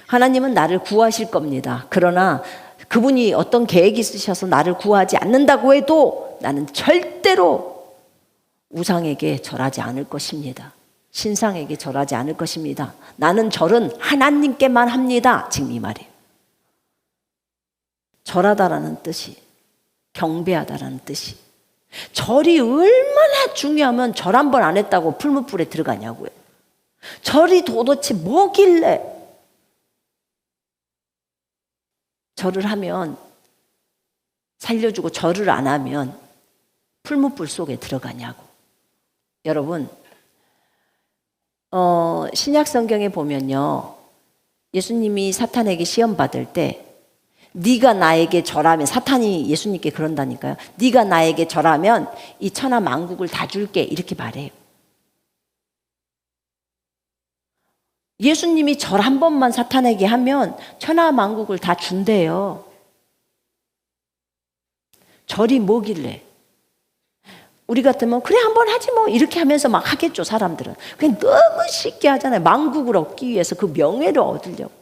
하나님은 나를 구하실 겁니다. 그러나 그분이 어떤 계획이 있으셔서 나를 구하지 않는다고 해도 나는 절대로 우상에게 절하지 않을 것입니다. 신상에게 절하지 않을 것입니다. 나는 절은 하나님께만 합니다. 지금 이 말이에요. 절하다라는 뜻이, 경배하다라는 뜻이. 절이 얼마나 중요하면 절 한 번 안 했다고 풀무불에 들어가냐고요. 절이 도대체 뭐길래 절을 하면 살려주고 절을 안 하면 풀무불 속에 들어가냐고. 여러분, 신약 성경에 보면요, 예수님이 사탄에게 시험 받을 때 네가 나에게 절하면, 사탄이 예수님께 그런다니까요. 네가 나에게 절하면 이 천하 만국을 다 줄게, 이렇게 말해요. 예수님이 절 한 번만 사탄에게 하면 천하 만국을 다 준대요. 절이 뭐길래? 우리 같으면 그래 한번 하지 뭐 이렇게 하면서 막 하겠죠. 사람들은 그냥 너무 쉽게 하잖아요. 만국을 얻기 위해서, 그 명예를 얻으려고.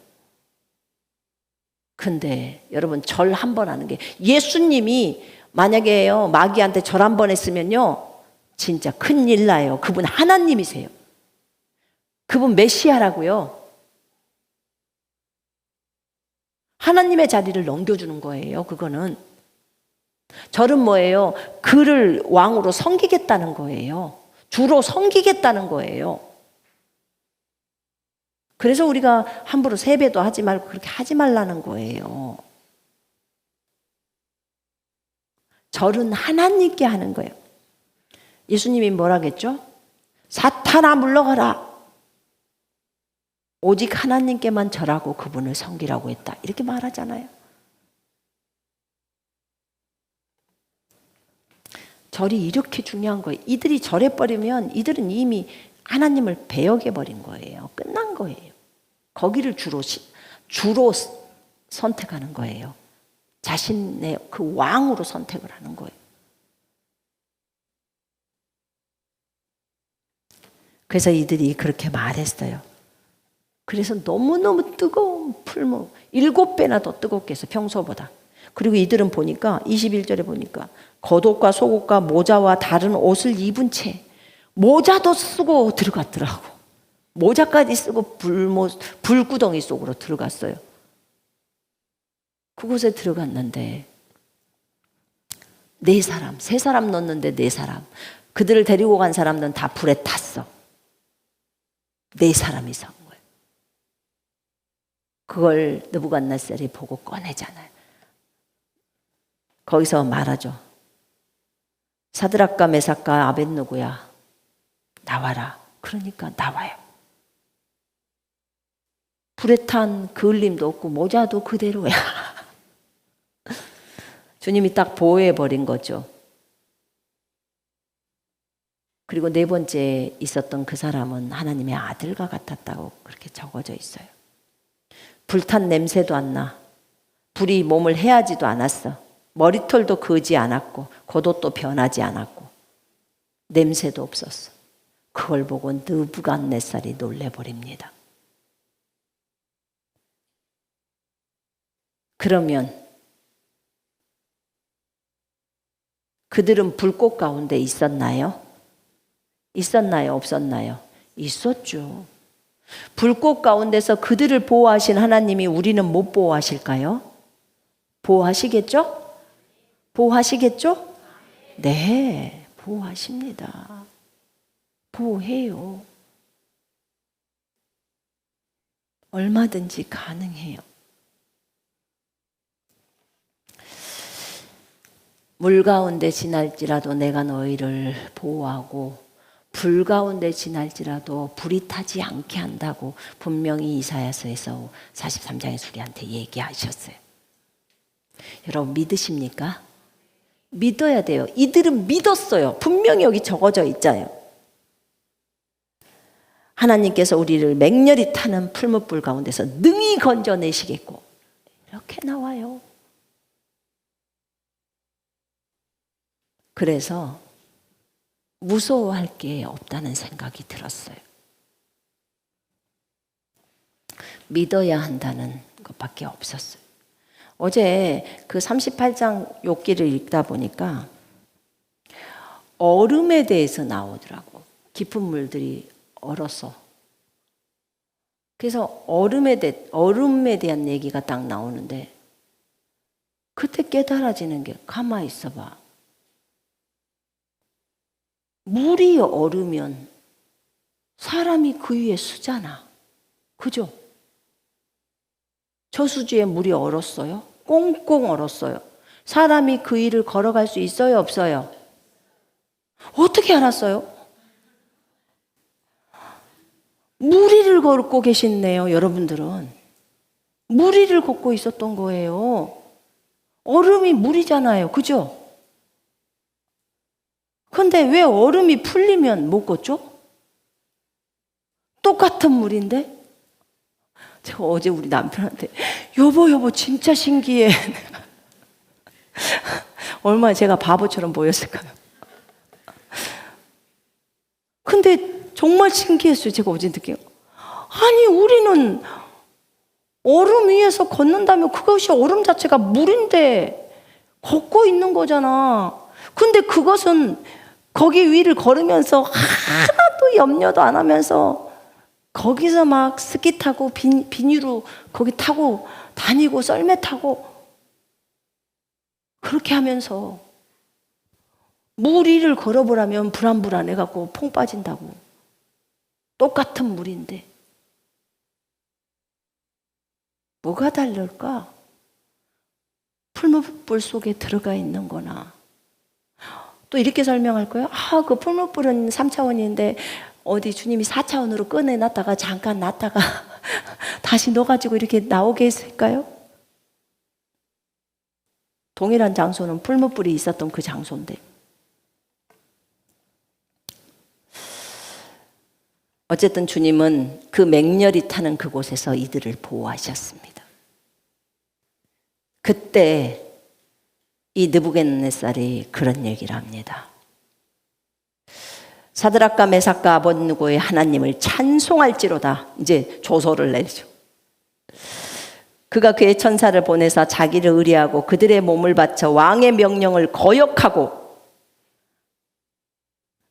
근데 여러분, 절 한 번 하는 게, 예수님이 만약에요 마귀한테 절 한 번 했으면요 진짜 큰일 나요. 그분 하나님이세요. 그분 메시아라고요. 하나님의 자리를 넘겨주는 거예요. 그거는. 절은 뭐예요? 그를 왕으로 섬기겠다는 거예요. 주로 섬기겠다는 거예요. 그래서 우리가 함부로 세배도 하지 말고 그렇게 하지 말라는 거예요. 절은 하나님께 하는 거예요. 예수님이 뭐라겠죠? 사탄아 물러가라. 오직 하나님께만 절하고 그분을 섬기라고 했다. 이렇게 말하잖아요. 절이 이렇게 중요한 거예요. 이들이 절해버리면 이들은 이미 하나님을 배역해버린 거예요. 끝난 거예요. 거기를 주로 선택하는 거예요. 자신의 그 왕으로 선택을 하는 거예요. 그래서 이들이 그렇게 말했어요. 그래서 너무너무 뜨거운 풀무, 7배나 더 뜨겁게 해서 평소보다. 그리고 이들은 보니까 21절에 보니까 겉옷과 속옷과 모자와 다른 옷을 입은 채 모자도 쓰고 들어갔더라고. 모자까지 쓰고 불구덩이 속으로 들어갔어요. 그곳에 들어갔는데 4사람, 3사람 넣었는데 4사람. 그들을 데리고 간 사람들은 다 불에 탔어. 4사람이 산 거예요. 그걸 느부갓네살이 보고 꺼내잖아요. 거기서 말하죠. 사드락과 메삭과 아벳느고야, 나와라. 그러니까 나와요. 불에 탄 그을림도 없고 모자도 그대로야. 주님이 딱 보호해버린 거죠. 그리고 4번째 있었던 그 사람은 하나님의 아들과 같았다고 그렇게 적어져 있어요. 불탄 냄새도 안 나. 불이 몸을 해하지도 않았어. 머리털도 그지 않았고 겉옷도 변하지 않았고 냄새도 없었어. 그걸 보고 느부갓네살이 놀래버립니다. 그러면 그들은 불꽃 가운데 있었나요? 있었나요? 없었나요? 있었죠. 불꽃 가운데서 그들을 보호하신 하나님이 우리는 못 보호하실까요? 보호하시겠죠? 보호하시겠죠? 네, 보호하십니다. 보호해요. 얼마든지 가능해요. 물 가운데 지날지라도 내가 너희를 보호하고 불 가운데 지날지라도 불이 타지 않게 한다고 분명히 이사야서에서 43장에서 우리한테 얘기하셨어요. 여러분 믿으십니까? 믿어야 돼요. 이들은 믿었어요. 분명히 여기 적어져 있잖아요. 하나님께서 우리를 맹렬히 타는 풀무불 가운데서 능히 건져내시겠고 이렇게 나와요. 그래서 무서워할 게 없다는 생각이 들었어요. 믿어야 한다는 것밖에 없었어요. 어제 그 38장 욥기를 읽다 보니까 얼음에 대해서 나오더라고. 깊은 물들이 얼어서. 그래서 얼음에 대한 얘기가 딱 나오는데 그때 깨달아지는 게 가만히 있어봐. 물이 얼으면 사람이 그 위에 서잖아. 그죠? 저수지에 물이 얼었어요. 꽁꽁 얼었어요. 사람이 그 위를 걸어갈 수 있어요? 없어요? 어떻게 알았어요? 물 위를 걷고 계시네요. 여러분들은. 물 위를 걷고 있었던 거예요. 얼음이 물이잖아요. 그죠? 근데 왜 얼음이 풀리면 못 걷죠? 똑같은 물인데? 제가 어제 우리 남편한테 여보 진짜 신기해. 얼마나 제가 바보처럼 보였을까요? 근데 정말 신기했어요. 제가 어제 느낀 아니 우리는 얼음 위에서 걷는다면 그것이 얼음 자체가 물인데 걷고 있는 거잖아. 근데 그것은 거기 위를 걸으면서 하나도 염려도 안 하면서 거기서 막 스키 타고 비닐로 거기 타고 다니고 썰매 타고 그렇게 하면서 물 위를 걸어보라면 불안해갖고 퐁 빠진다고. 똑같은 물인데 뭐가 다를까? 풀무불 속에 들어가 있는 거나. 또 이렇게 설명할 거예요. 그 풀무불은 3차원인데 어디 주님이 4차원으로 꺼내놨다가 잠깐 놨다가 다시 넣어가지고 이렇게 나오게 했을까요? 동일한 장소는 풀무불이 있었던 그 장소인데 어쨌든 주님은 그 맹렬히 타는 그곳에서 이들을 보호하셨습니다. 그때 이 느부갓네살이 그런 얘기를 합니다. 사드락과 메삭과 아벳느고의 하나님을 찬송할지로다. 이제 조소를 내리죠. 그가 그의 천사를 보내사 자기를 의뢰하고 그들의 몸을 바쳐 왕의 명령을 거역하고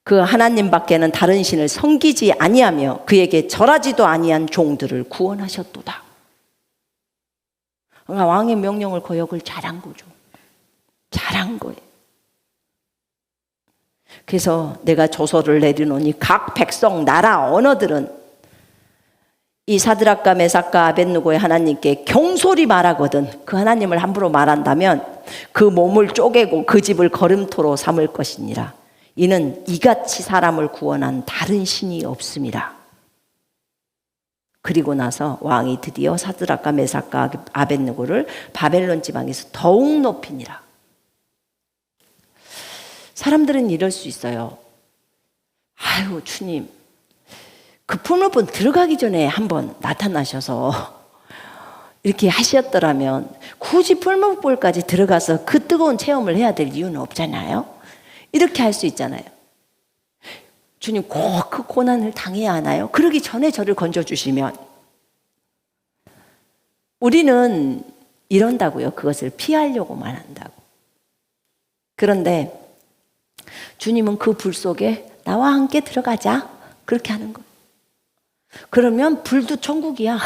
그 하나님 밖에는 다른 신을 섬기지 아니하며 그에게 절하지도 아니한 종들을 구원하셨도다. 그러니까 왕의 명령을 거역을 잘한 거죠. 잘한 거예요. 그래서 내가 조서를 내리노니 각 백성, 나라, 언어들은 이 사드락과 메삭과 아벳느고의 하나님께 경솔히 말하거든 그 하나님을 함부로 말한다면 그 몸을 쪼개고 그 집을 거름토로 삼을 것이니라. 이는 이같이 사람을 구원한 다른 신이 없음이라. 그리고 나서 왕이 드디어 사드락과 메삭과 아벳느고를 바벨론 지방에서 더욱 높이니라. 사람들은 이럴 수 있어요. 아유 주님, 그 풀무불 들어가기 전에 한번 나타나셔서 이렇게 하셨더라면 굳이 풀무불까지 들어가서 그 뜨거운 체험을 해야 될 이유는 없잖아요. 이렇게 할 수 있잖아요. 주님 꼭 그 고난을 당해야 하나요? 그러기 전에 저를 건져주시면. 우리는 이런다고요. 그것을 피하려고만 한다고. 그런데 주님은 그 불 속에 나와 함께 들어가자. 그렇게 하는 거예요. 그러면 불도 천국이야.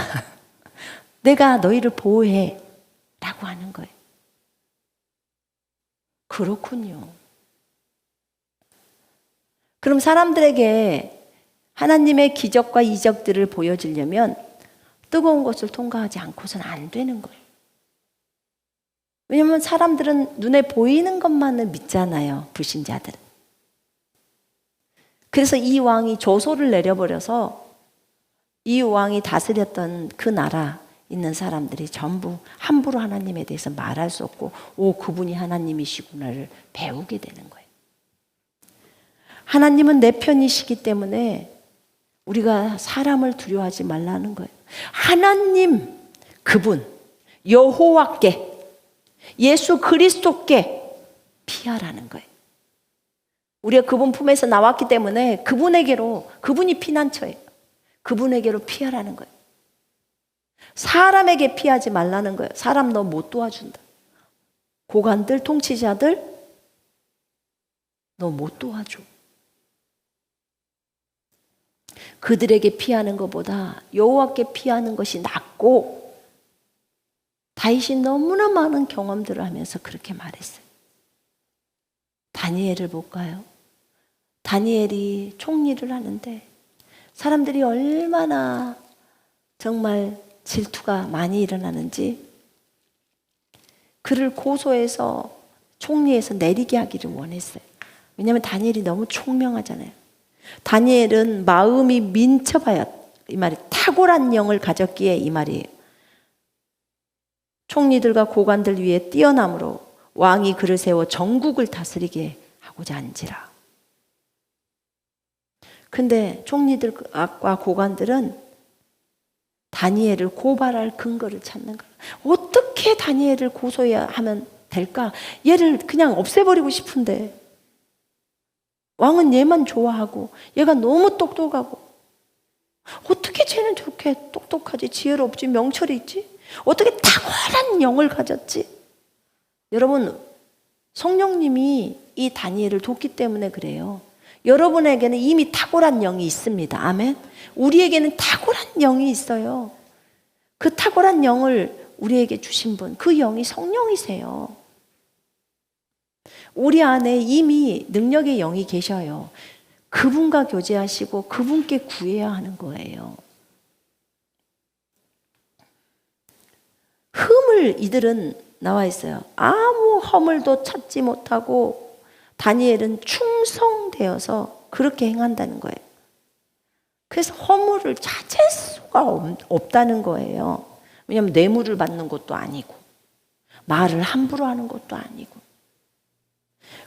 내가 너희를 보호해. 라고 하는 거예요. 그렇군요. 그럼 사람들에게 하나님의 기적과 이적들을 보여주려면 뜨거운 것을 통과하지 않고서는 안 되는 거예요. 왜냐하면 사람들은 눈에 보이는 것만을 믿잖아요. 불신자들은. 그래서 이 왕이 조소를 내려버려서 이 왕이 다스렸던 그 나라 있는 사람들이 전부 함부로 하나님에 대해서 말할 수 없고 그분이 하나님이시구나를 배우게 되는 거예요. 하나님은 내 편이시기 때문에 우리가 사람을 두려워하지 말라는 거예요. 하나님, 그분, 여호와께, 예수 그리스도께 피하라는 거예요. 우리가 그분 품에서 나왔기 때문에 그분이 피난처예요. 그분에게로 피하라는 거예요. 사람에게 피하지 말라는 거예요. 사람 너 못 도와준다. 고관들, 통치자들 너 못 도와줘. 그들에게 피하는 것보다 여호와께 피하는 것이 낫고, 다윗이 너무나 많은 경험들을 하면서 그렇게 말했어요. 다니엘을 볼까요? 다니엘이 총리를 하는데 사람들이 얼마나 정말 질투가 많이 일어나는지 그를 고소해서 총리에서 내리게 하기를 원했어요. 왜냐하면 다니엘이 너무 총명하잖아요. 다니엘은 마음이 민첩하였, 이 말이 탁월한 영을 가졌기에 이 말이에요. 총리들과 고관들 위에 뛰어남으로 왕이 그를 세워 전국을 다스리게 하고자 한지라. 근데 총리들과 고관들은 다니엘을 고발할 근거를 찾는 거예요. 어떻게 다니엘을 고소해야 하면 될까? 얘를 그냥 없애버리고 싶은데 왕은 얘만 좋아하고 얘가 너무 똑똑하고, 어떻게 쟤는 저렇게 똑똑하지? 지혜롭지? 명철이 있지? 어떻게 탁월한 영을 가졌지? 여러분, 성령님이 이 다니엘을 돕기 때문에 그래요. 여러분에게는 이미 탁월한 영이 있습니다. 아멘. 우리에게는 탁월한 영이 있어요. 그 탁월한 영을 우리에게 주신 분, 그 영이 성령이세요. 우리 안에 이미 능력의 영이 계셔요. 그분과 교제하시고 그분께 구해야 하는 거예요. 흠을 이들은 나와 있어요. 아무 허물도 찾지 못하고 다니엘은 충성되어서 그렇게 행한다는 거예요. 그래서 허물을 찾을 수가 없다는 거예요. 왜냐하면 뇌물을 받는 것도 아니고 말을 함부로 하는 것도 아니고.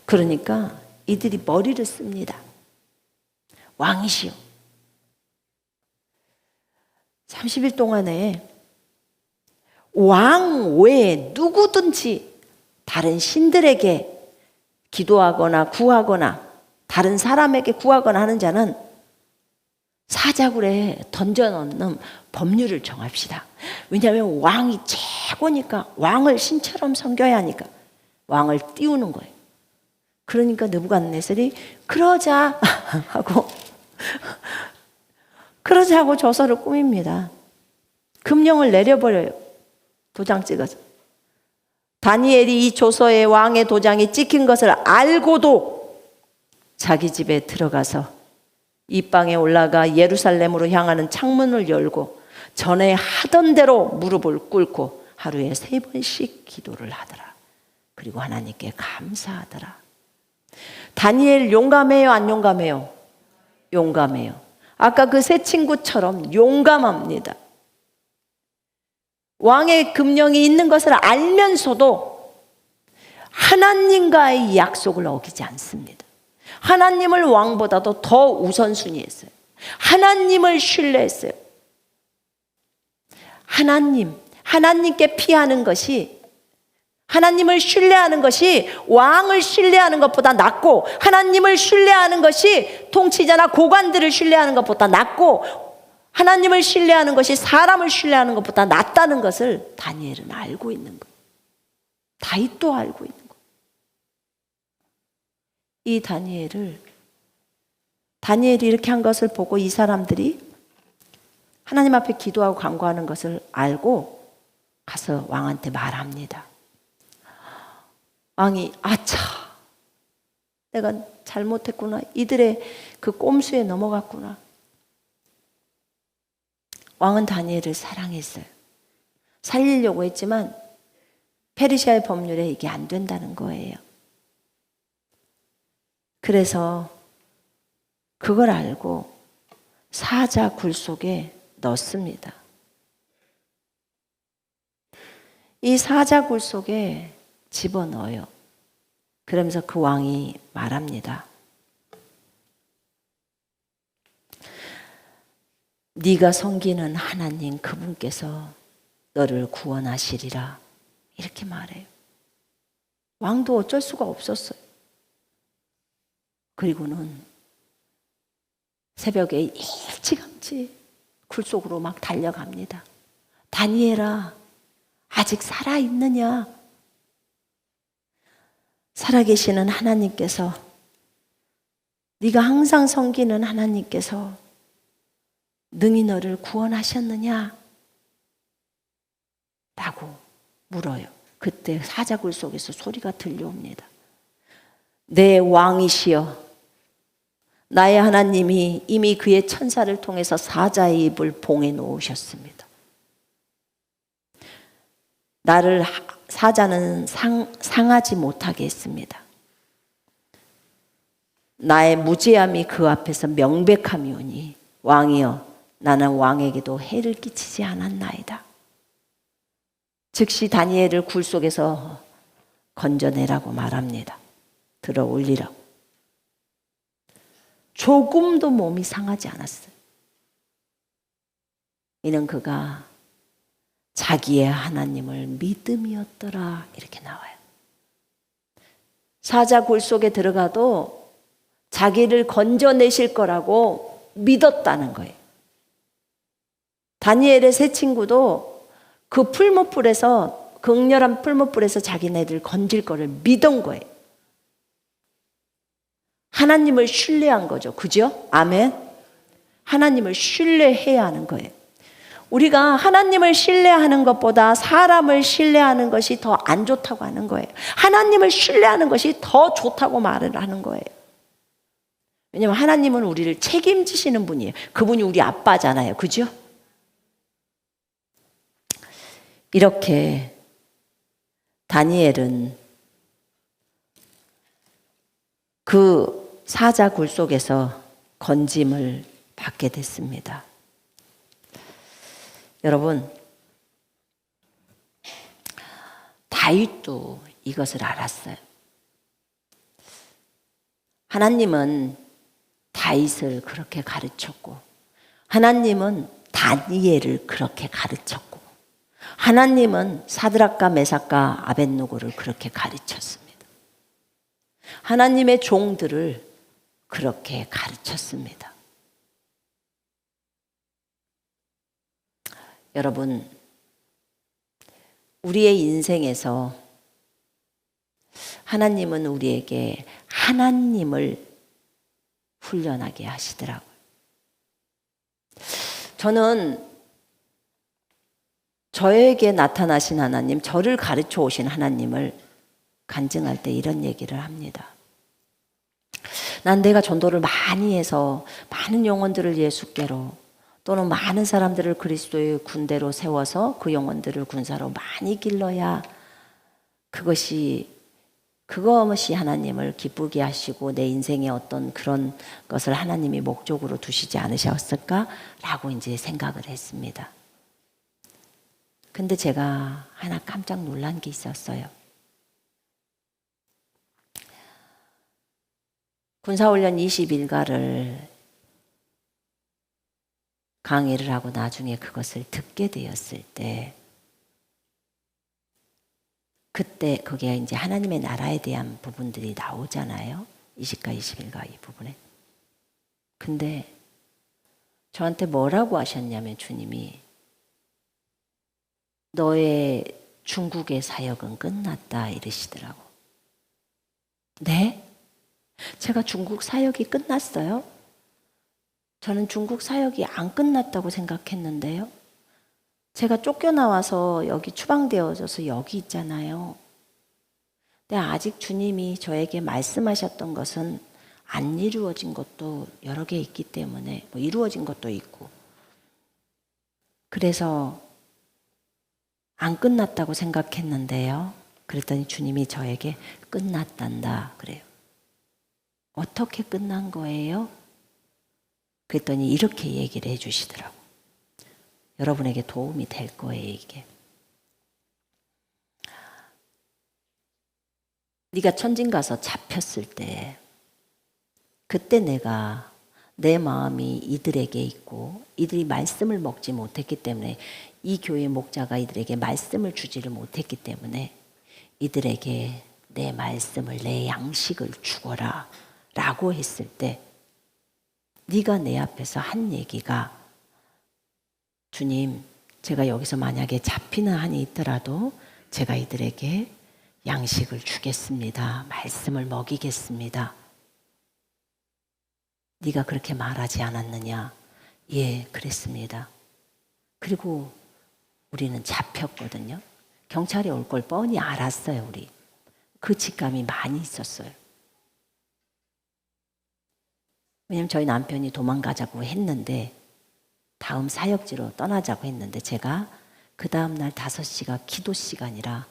그러니까 이들이 머리를 씁니다. 왕이시여, 30일 동안에 왕 외에 누구든지 다른 신들에게 기도하거나 구하거나 다른 사람에게 구하거나 하는 자는 사자굴에 던져넣는 법률을 정합시다. 왜냐하면 왕이 최고니까 왕을 신처럼 섬겨야 하니까 왕을 띄우는 거예요. 그러니까 느부갓네살이 그러자 하고 조서를 꾸밉니다. 금령을 내려버려요. 도장 찍어서. 다니엘이 이 조서에 왕의 도장이 찍힌 것을 알고도 자기 집에 들어가서 이 방에 올라가 예루살렘으로 향하는 창문을 열고 전에 하던 대로 무릎을 꿇고 하루에 3번씩 기도를 하더라. 그리고 하나님께 감사하더라. 다니엘 용감해요, 안 용감해요? 용감해요. 아까 그 세 친구처럼 용감합니다. 왕의 금령이 있는 것을 알면서도 하나님과의 약속을 어기지 않습니다. 하나님을 왕보다도 더 우선순위했어요. 하나님을 신뢰했어요. 하나님께 피하는 것이, 하나님을 신뢰하는 것이 왕을 신뢰하는 것보다 낫고, 하나님을 신뢰하는 것이 통치자나 고관들을 신뢰하는 것보다 낫고, 하나님을 신뢰하는 것이 사람을 신뢰하는 것보다 낫다는 것을 다니엘은 알고 있는 거예요. 다윗도 알고 있는 거예요. 이 다니엘이 이렇게 한 것을 보고 이 사람들이 하나님 앞에 기도하고 간구하는 것을 알고 가서 왕한테 말합니다. 왕이 아차, 내가 잘못했구나. 이들의 그 꼼수에 넘어갔구나. 왕은 다니엘을 사랑했어요. 살리려고 했지만 페르시아의 법률에 이게 안 된다는 거예요. 그래서 그걸 알고 사자 굴 속에 넣습니다. 이 사자 굴 속에 집어넣어요. 그러면서 그 왕이 말합니다. 네가 섬기는 하나님 그분께서 너를 구원하시리라. 이렇게 말해요. 왕도 어쩔 수가 없었어요. 그리고는 새벽에 일찌감치 굴 속으로 막 달려갑니다. 다니엘아, 아직 살아있느냐? 살아계시는 하나님께서, 네가 항상 섬기는 하나님께서 능히 너를 구원하셨느냐? 라고 물어요. 그때 사자굴 속에서 소리가 들려옵니다. 내 왕이시여, 나의 하나님이 이미 그의 천사를 통해서 사자의 입을 봉해 놓으셨습니다. 나를 사자는 상하지 못하게 했습니다. 나의 무죄함이 그 앞에서 명백함이 오니 왕이여, 나는 왕에게도 해를 끼치지 않았나이다. 즉시 다니엘을 굴 속에서 건져내라고 말합니다. 들어 올리라고. 조금도 몸이 상하지 않았어요. 이는 그가 자기의 하나님을 믿음이었더라. 이렇게 나와요. 사자 굴 속에 들어가도 자기를 건져내실 거라고 믿었다는 거예요. 다니엘의 세 친구도 그 풀무불에서, 극렬한 풀무불에서 자기네들 건질 거를 믿은 거예요. 하나님을 신뢰한 거죠. 그죠? 아멘. 하나님을 신뢰해야 하는 거예요. 우리가 하나님을 신뢰하는 것보다 사람을 신뢰하는 것이 더 안 좋다고 하는 거예요. 하나님을 신뢰하는 것이 더 좋다고 말을 하는 거예요. 왜냐하면 하나님은 우리를 책임지시는 분이에요. 그분이 우리 아빠잖아요. 그죠? 이렇게 다니엘은 그 사자 굴 속에서 건짐을 받게 됐습니다. 여러분, 다윗도 이것을 알았어요. 하나님은 다윗을 그렇게 가르쳤고, 하나님은 다니엘을 그렇게 가르쳤고, 하나님은 사드락과 메삭과 아벳느고를 그렇게 가르쳤습니다. 하나님의 종들을 그렇게 가르쳤습니다. 여러분, 우리의 인생에서 하나님은 우리에게 하나님을 훈련하게 하시더라고요. 저는 저에게 나타나신 하나님, 저를 가르쳐 오신 하나님을 간증할 때 이런 얘기를 합니다. 난 내가 전도를 많이 해서 많은 영혼들을 예수께로, 또는 많은 사람들을 그리스도의 군대로 세워서 그 영혼들을 군사로 많이 길러야 그것이 하나님을 기쁘게 하시고 내 인생에 어떤 그런 것을 하나님이 목적으로 두시지 않으셨을까라고 이제 생각을 했습니다. 근데 제가 하나 깜짝 놀란 게 있었어요. 군사훈련 20일가를 강의를 하고 나중에 그것을 듣게 되었을 때, 그때 그게 이제 하나님의 나라에 대한 부분들이 나오잖아요. 20가 21가 이 부분에. 근데 저한테 뭐라고 하셨냐면 주님이, 너의 중국의 사역은 끝났다 이러시더라고. 네? 제가 중국 사역이 끝났어요? 저는 중국 사역이 안 끝났다고 생각했는데요. 제가 쫓겨나와서 여기 추방되어져서 여기 있잖아요. 근데 아직 주님이 저에게 말씀하셨던 것은 안 이루어진 것도 여러 개 있기 때문에, 뭐 이루어진 것도 있고, 그래서 안 끝났다고 생각했는데요. 그랬더니 주님이 저에게 끝났단다 그래요. 어떻게 끝난 거예요? 그랬더니 이렇게 얘기를 해주시더라고. 여러분에게 도움이 될 거예요, 이게. 네가 천진 가서 잡혔을 때, 그때 내가 내 마음이 이들에게 있고 이들이 말씀을 먹지 못했기 때문에, 이 교회 목자가 이들에게 말씀을 주지를 못했기 때문에 이들에게 내 말씀을, 내 양식을 주거라 라고 했을 때, 네가 내 앞에서 한 얘기가, 주님, 제가 여기서 만약에 잡히는 한이 있더라도 제가 이들에게 양식을 주겠습니다. 말씀을 먹이겠습니다. 네가 그렇게 말하지 않았느냐? 예, 그랬습니다. 그리고 우리는 잡혔거든요. 경찰이 올 걸 뻔히 알았어요, 우리. 그 직감이 많이 있었어요. 왜냐면 저희 남편이 도망가자고 했는데, 다음 사역지로 떠나자고 했는데, 제가 그 다음날 5시가 기도 시간이라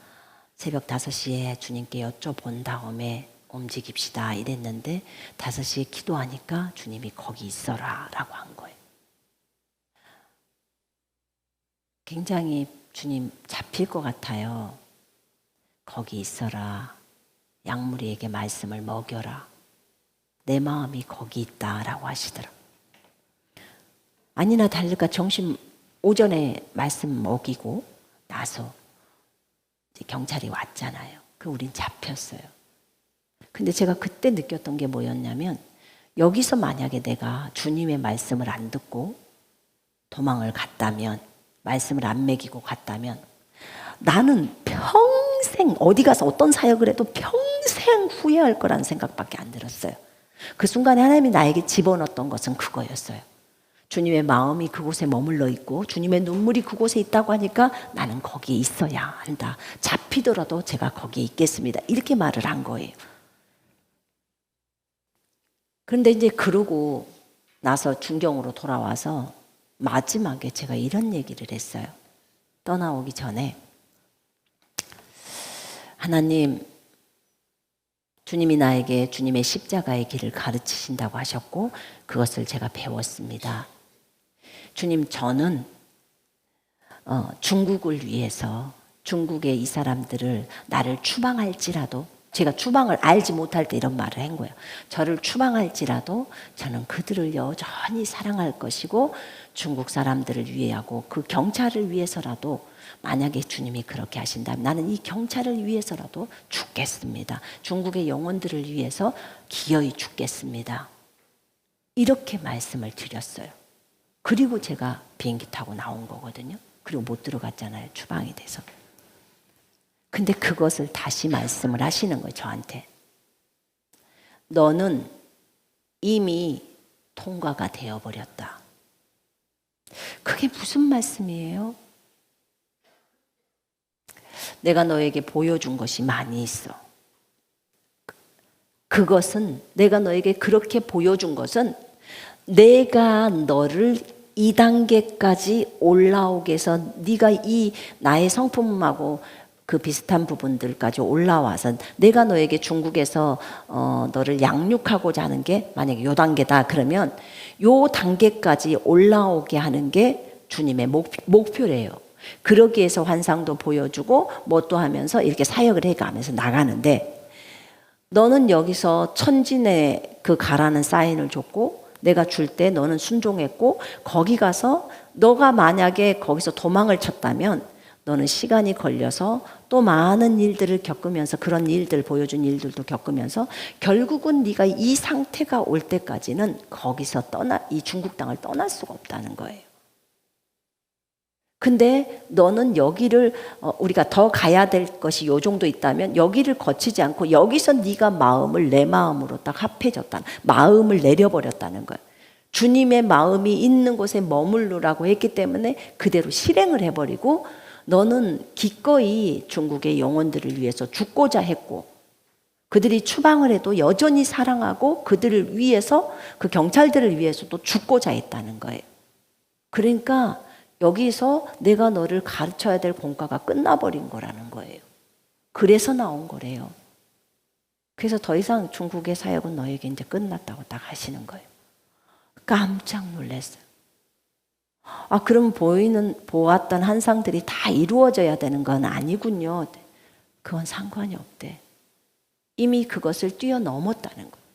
새벽 5시에 주님께 여쭤본 다음에 움직입시다 이랬는데, 5시에 기도하니까 주님이 거기 있어라 라고 한 거예요. 굉장히 주님 잡힐 것 같아요. 거기 있어라. 양무리에게 말씀을 먹여라. 내 마음이 거기 있다라고 하시더라고요. 아니나 다를까 점심 오전에 말씀 먹이고 나서 이제 경찰이 왔잖아요. 우린 잡혔어요. 근데 제가 그때 느꼈던 게 뭐였냐면, 여기서 만약에 내가 주님의 말씀을 안 듣고 도망을 갔다면, 말씀을 안 먹이고 갔다면, 나는 평생 어디 가서 어떤 사역을 해도 평생 후회할 거라는 생각밖에 안 들었어요. 그 순간에 하나님이 나에게 집어넣었던 것은 그거였어요. 주님의 마음이 그곳에 머물러 있고 주님의 눈물이 그곳에 있다고 하니까 나는 거기에 있어야 한다. 잡히더라도 제가 거기에 있겠습니다. 이렇게 말을 한 거예요. 그런데 이제 그러고 나서 중경으로 돌아와서 마지막에 제가 이런 얘기를 했어요. 떠나오기 전에, 하나님, 주님이 나에게 주님의 십자가의 길을 가르치신다고 하셨고 그것을 제가 배웠습니다. 주님, 저는 중국을 위해서, 중국의 이 사람들을 나를 추방할지라도 제가 추방을 알지 못할 때 이런 말을 한 거예요. 저를 추방할지라도 저는 그들을 여전히 사랑할 것이고 중국 사람들을 위하고 그 경찰을 위해서라도 만약에 주님이 그렇게 하신다면 나는 이 경찰을 위해서라도 죽겠습니다. 중국의 영혼들을 위해서 기어이 죽겠습니다. 이렇게 말씀을 드렸어요. 그리고 제가 비행기 타고 나온 거거든요. 그리고 못 들어갔잖아요. 추방이 돼서. 근데 그것을 다시 말씀을 하시는 거예요. 저한테. 너는 이미 통과가 되어버렸다. 그게 무슨 말씀이에요? 내가 너에게 보여준 것이 많이 있어. 그것은 내가 너에게 그렇게 보여준 것은 내가 너를 2단계까지 올라오게 해서 네가 이 나의 성품하고 그 비슷한 부분들까지 올라와서 내가 너에게 중국에서 너를 양육하고자 하는 게 만약에 요 단계다 그러면 요 단계까지 올라오게 하는 게 주님의 목표래요. 그러기 위해서 환상도 보여주고 뭐 또 하면서 이렇게 사역을 해가면서 나가는데 너는 여기서 천진의 그 가라는 사인을 줬고 내가 줄 때 너는 순종했고 거기 가서 너가 만약에 거기서 도망을 쳤다면 너는 시간이 걸려서 또 많은 일들을 겪으면서 그런 일들 보여준 일들도 겪으면서 결국은 네가 이 상태가 올 때까지는 거기서 이 중국 땅을 떠날 수가 없다는 거예요. 근데 너는 여기를 우리가 더 가야 될 것이 요 정도 있다면 여기를 거치지 않고 여기서 네가 마음을 내 마음으로 딱 합해졌다는 마음을 내려버렸다는 거예요. 주님의 마음이 있는 곳에 머물르라고 했기 때문에 그대로 실행을 해버리고 너는 기꺼이 중국의 영혼들을 위해서 죽고자 했고 그들이 추방을 해도 여전히 사랑하고 그들을 위해서 그 경찰들을 위해서도 죽고자 했다는 거예요. 그러니까 여기서 내가 너를 가르쳐야 될 공과가 끝나버린 거라는 거예요. 그래서 나온 거래요. 그래서 더 이상 중국의 사역은 너에게 이제 끝났다고 딱 하시는 거예요. 깜짝 놀랐어요. 그럼 보았던 환상들이 다 이루어져야 되는 건 아니군요. 그건 상관이 없대. 이미 그것을 뛰어넘었다는 거예요.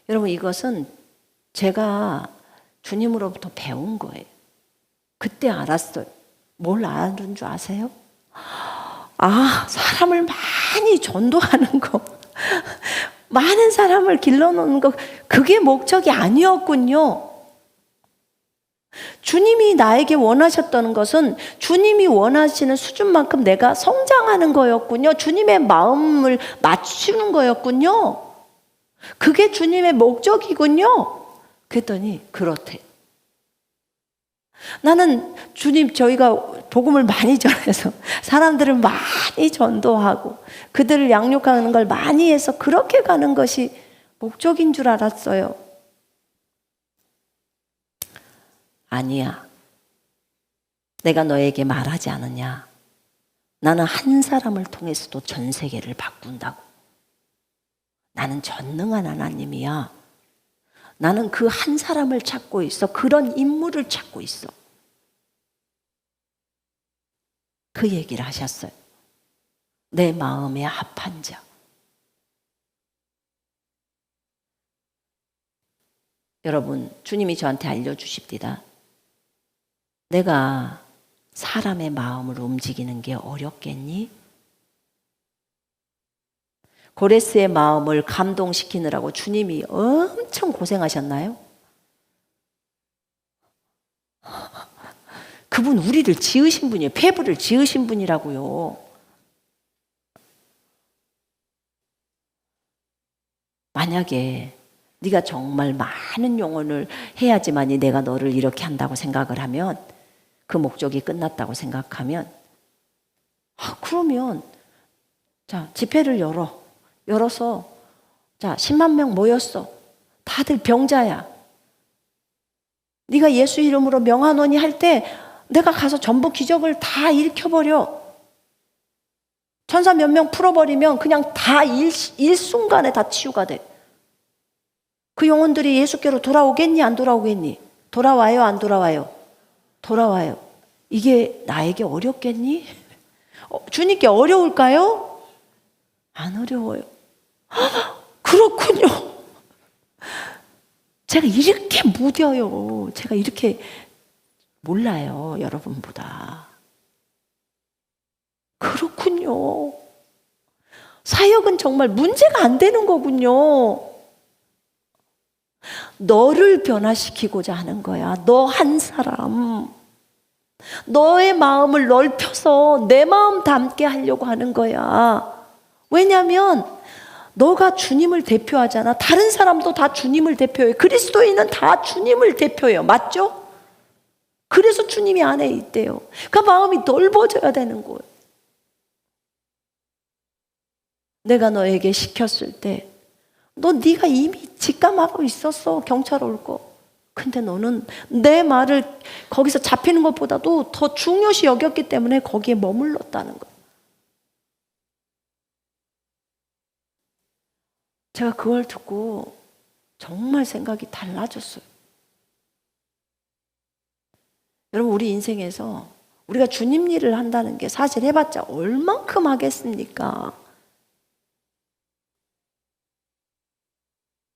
여러분 이것은 제가 주님으로부터 배운 거예요. 그때 알았어요. 뭘 아는 줄 아세요? 사람을 많이 전도하는 거. 많은 사람을 길러놓는 거. 그게 목적이 아니었군요. 주님이 나에게 원하셨던 것은 주님이 원하시는 수준만큼 내가 성장하는 거였군요. 주님의 마음을 맞추는 거였군요. 그게 주님의 목적이군요. 그랬더니 그렇대. 나는 주님 저희가 복음을 많이 전해서 사람들을 많이 전도하고 그들을 양육하는 걸 많이 해서 그렇게 가는 것이 목적인 줄 알았어요. 아니야. 내가 너에게 말하지 않았냐. 나는 한 사람을 통해서도 전 세계를 바꾼다고. 나는 전능한 하나님이야. 나는 그 한 사람을 찾고 있어. 그런 인물을 찾고 있어. 그 얘기를 하셨어요. 내 마음에 합한 자. 여러분, 주님이 저한테 알려주십니다. 내가 사람의 마음을 움직이는 게 어렵겠니? 고레스의 마음을 감동시키느라고 주님이 엄청 고생하셨나요? 그분 우리를 지으신 분이에요. 폐부를 지으신 분이라고요. 만약에 네가 정말 많은 영혼을 해야지만이 내가 너를 이렇게 한다고 생각을 하면 그 목적이 끝났다고 생각하면 그러면 자 집회를 열어서 자 10만 명 모였어. 다들 병자야. 네가 예수 이름으로 명하노니 할 때 내가 가서 전부 기적을 다 일으켜버려. 천사 몇 명 풀어버리면 그냥 다 일순간에 다 치유가 돼. 그 영혼들이 예수께로 돌아오겠니? 안 돌아오겠니? 돌아와요? 안 돌아와요? 돌아와요. 이게 나에게 어렵겠니? 주님께 어려울까요? 안 어려워요. 그렇군요. 제가 이렇게 무뎌요. 제가 이렇게 몰라요, 여러분보다. 그렇군요. 사역은 정말 문제가 안 되는 거군요. 너를 변화시키고자 하는 거야. 너 한 사람. 너의 마음을 넓혀서 내 마음 담게 하려고 하는 거야. 왜냐하면 너가 주님을 대표하잖아. 다른 사람도 다 주님을 대표해요. 그리스도인은 다 주님을 대표해요. 맞죠? 그래서 주님이 안에 있대요. 그 마음이 넓어져야 되는 거예요. 내가 너에게 시켰을 때 네가 이미 직감하고 있었어. 경찰 올 거. 근데 너는 내 말을 거기서 잡히는 것보다도 더 중요시 여겼기 때문에 거기에 머물렀다는 거예요. 제가 그걸 듣고 정말 생각이 달라졌어요. 여러분, 우리 인생에서 우리가 주님 일을 한다는 게 사실 해봤자 얼만큼 하겠습니까?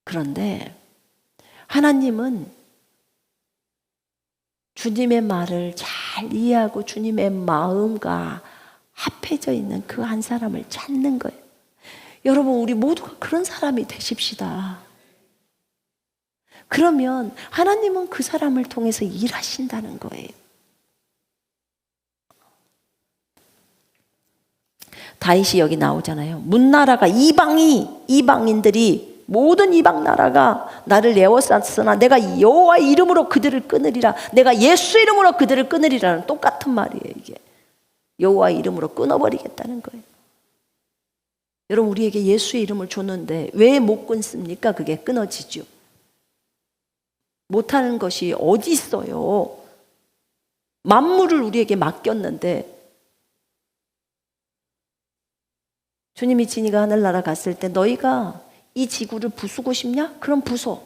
그런데 하나님은 주님의 말을 잘 이해하고 주님의 마음과 합해져 있는 그 한 사람을 찾는 거예요. 여러분, 우리 모두가 그런 사람이 되십시다. 그러면 하나님은 그 사람을 통해서 일하신다는 거예요. 다윗이 여기 나오잖아요. 문나라가 이방인들이 모든 이방 나라가 나를 애워쌌으나 내가 여호와의 이름으로 그들을 끊으리라. 내가 예수 이름으로 그들을 끊으리라는 똑같은 말이에요. 이게 여호와의 이름으로 끊어버리겠다는 거예요. 여러분, 우리에게 예수의 이름을 줬는데 왜 못 끊습니까? 그게 끊어지죠. 못하는 것이 어디 있어요? 만물을 우리에게 맡겼는데 주님이 진이가 하늘나라 갔을 때 너희가 이 지구를 부수고 싶냐? 그럼 부숴.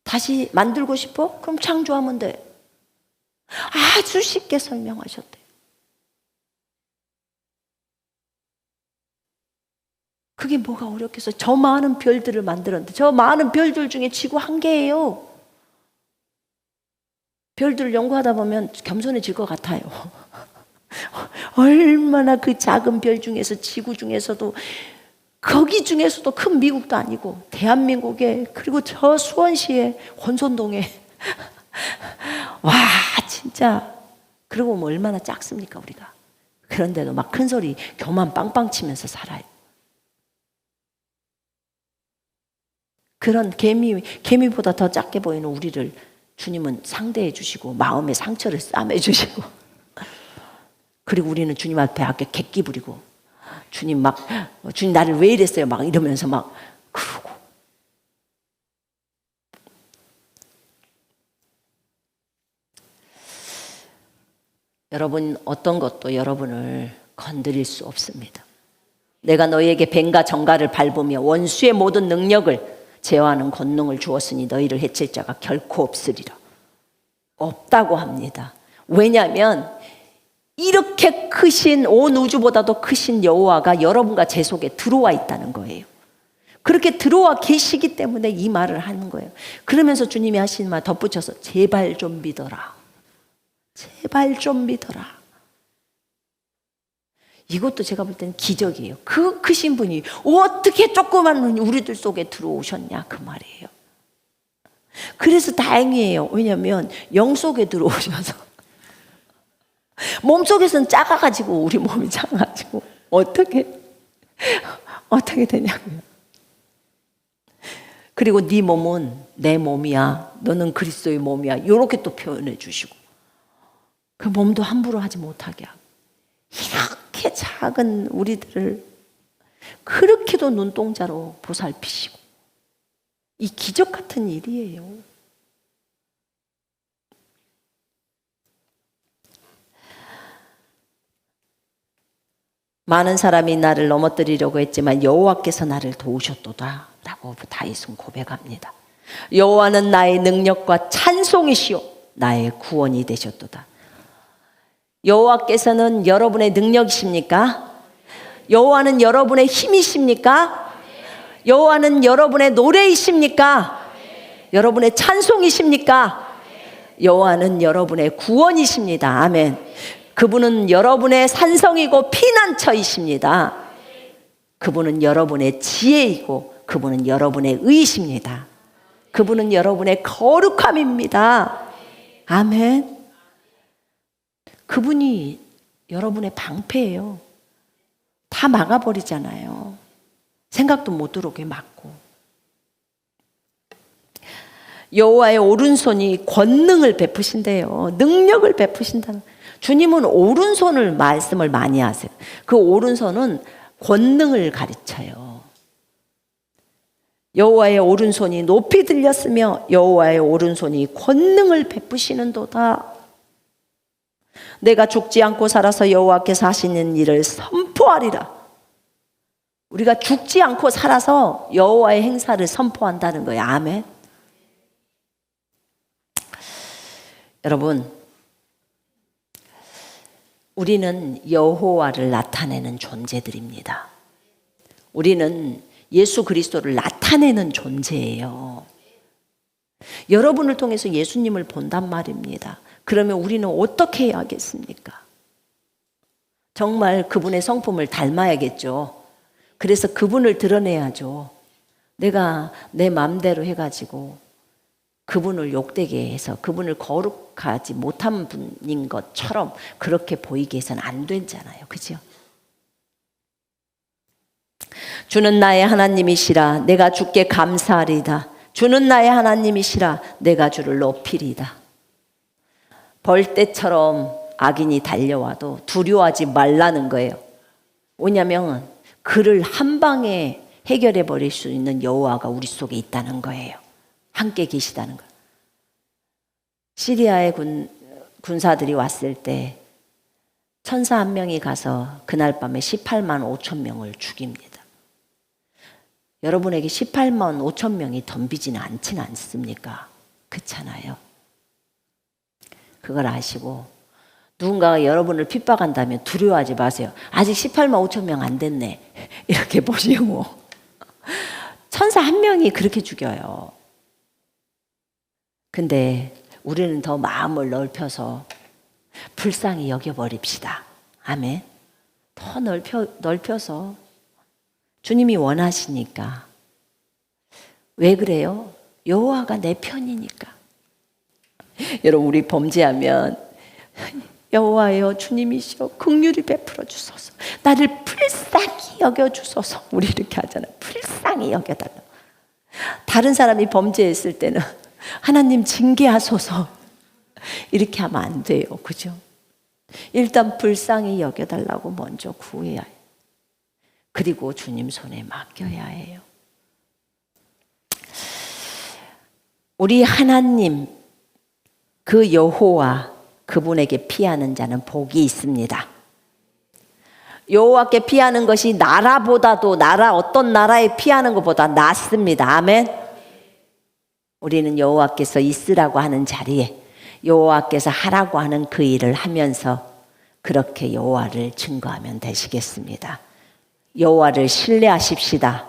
다시 만들고 싶어? 그럼 창조하면 돼. 아주 쉽게 설명하셨대. 그게 뭐가 어렵겠어요? 저 많은 별들을 만들었는데 저 많은 별들 중에 지구 한 개예요. 별들을 연구하다 보면 겸손해질 것 같아요. 얼마나 그 작은 별 중에서 지구 중에서도 거기 중에서도 큰 미국도 아니고 대한민국에 그리고 저 수원시에 혼선동에 와 진짜 그러고 뭐 얼마나 작습니까 우리가. 그런데도 막 큰 소리 교만 빵빵 치면서 살아요. 그런 개미보다 더 작게 보이는 우리를 주님은 상대해 주시고 마음의 상처를 싸매 주시고 그리고 우리는 주님 앞에 객기 부리고 주님 나를 왜 이랬어요 막 이러면서 막 그러고. 여러분, 어떤 것도 여러분을 건드릴 수 없습니다. 내가 너희에게 뱀과 정갈을 밟으며 원수의 모든 능력을 제어하는 권능을 주었으니 너희를 해칠 자가 결코 없으리라. 없다고 합니다. 왜냐하면 이렇게 크신 온 우주보다도 크신 여호와가 여러분과 제 속에 들어와 있다는 거예요. 그렇게 들어와 계시기 때문에 이 말을 하는 거예요. 그러면서 주님이 하시는 말 덧붙여서 제발 좀 믿어라. 제발 좀 믿어라. 이것도 제가 볼 때는 기적이에요. 그 크신 분이 어떻게 조그만 우리들 속에 들어오셨냐 그 말이에요. 그래서 다행이에요. 왜냐하면 영 속에 들어오셔서 몸속에서는 작아가지고 우리 몸이 작아가지고 어떻게 되냐고요. 그리고 네 몸은 내 몸이야. 너는 그리스도의 몸이야. 이렇게 또 표현해 주시고 그 몸도 함부로 하지 못하게 하고 이렇게 작은 우리들을 그렇게도 눈동자로 보살피시고 이 기적 같은 일이에요. 많은 사람이 나를 넘어뜨리려고 했지만 여호와께서 나를 도우셨도다 라고 다윗은 고백합니다. 여호와는 나의 능력과 찬송이시오 나의 구원이 되셨도다. 여호와께서는 여러분의 능력이십니까? 여호와는 여러분의 힘이십니까? 여호와는 여러분의 노래이십니까? 여러분의 찬송이십니까? 여호와는 여러분의 구원이십니다. 아멘. 그분은 여러분의 산성이고 피난처이십니다. 그분은 여러분의 지혜이고 그분은 여러분의 의이십니다. 그분은 여러분의 거룩함입니다. 아멘. 그분이 여러분의 방패예요. 다 막아버리잖아요. 생각도 못 들어오게 막고. 여호와의 오른손이 권능을 베푸신대요. 능력을 베푸신다는. 주님은 오른손을 말씀을 많이 하세요. 그 오른손은 권능을 가르쳐요. 여호와의 오른손이 높이 들렸으며 여호와의 오른손이 권능을 베푸시는도다. 내가 죽지 않고 살아서 여호와께서 하시는 일을 선포하리라. 우리가 죽지 않고 살아서 여호와의 행사를 선포한다는 거예요. 아멘. 여러분, 우리는 여호와를 나타내는 존재들입니다. 우리는 예수 그리스도를 나타내는 존재예요. 여러분을 통해서 예수님을 본단 말입니다. 그러면 우리는 어떻게 해야겠습니까? 정말 그분의 성품을 닮아야겠죠. 그래서 그분을 드러내야죠. 내가 내 마음대로 해가지고 그분을 욕되게 해서 그분을 거룩하지 못한 분인 것처럼 그렇게 보이게 해서는 안 되잖아요. 그죠? 주는 나의 하나님이시라 내가 주께 감사하리다. 주는 나의 하나님이시라 내가 주를 높이리다. 벌떼처럼 악인이 달려와도 두려워하지 말라는 거예요. 왜냐하면 그를 한 방에 해결해 버릴 수 있는 여호와가 우리 속에 있다는 거예요. 함께 계시다는 거예요. 시리아의 군사들이 왔을 때 천사 한 명이 가서 그날 밤에 18만 5천 명을 죽입니다. 여러분에게 18만 5천 명이 덤비지는 않지는 않습니까? 그렇잖아요. 그걸 아시고 누군가가 여러분을 핍박한다면 두려워하지 마세요. 아직 18만 5천 명 안 됐네. 이렇게 보시고 천사 한 명이 그렇게 죽여요. 근데 우리는 더 마음을 넓혀서 불쌍히 여겨버립시다. 아멘. 더 넓혀서 주님이 원하시니까. 왜 그래요? 여호와가 내 편이니까. 여러분, 우리 범죄하면 여호와여 주님이시여 긍휼히 베풀어 주소서, 나를 불쌍히 여겨 주소서. 우리 이렇게 하잖아요. 불쌍히 여겨달라. 다른 사람이 범죄했을 때는 하나님 징계하소서 이렇게 하면 안 돼요. 그죠? 일단 불쌍히 여겨달라고 먼저 구해야 해요. 그리고 주님 손에 맡겨야 해요. 우리 하나님 그 여호와 그분에게 피하는 자는 복이 있습니다. 여호와께 피하는 것이 나라보다도 어떤 나라에 피하는 것보다 낫습니다. 아멘. 우리는 여호와께서 있으라고 하는 자리에 여호와께서 하라고 하는 그 일을 하면서 그렇게 여호와를 증거하면 되시겠습니다. 여호와를 신뢰하십시다.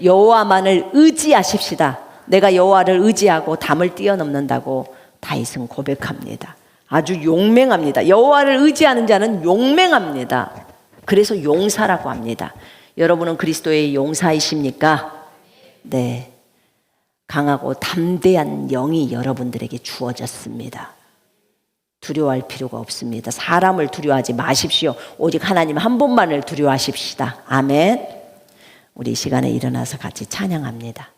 여호와만을 의지하십시다. 내가 여호와를 의지하고 담을 뛰어넘는다고 다윗은 고백합니다. 아주 용맹합니다. 여호와를 의지하는 자는 용맹합니다. 그래서 용사라고 합니다. 여러분은 그리스도의 용사이십니까? 네. 강하고 담대한 영이 여러분들에게 주어졌습니다. 두려워할 필요가 없습니다. 사람을 두려워하지 마십시오. 오직 하나님 한 분만을 두려워하십시다. 아멘. 우리 이 시간에 일어나서 같이 찬양합니다.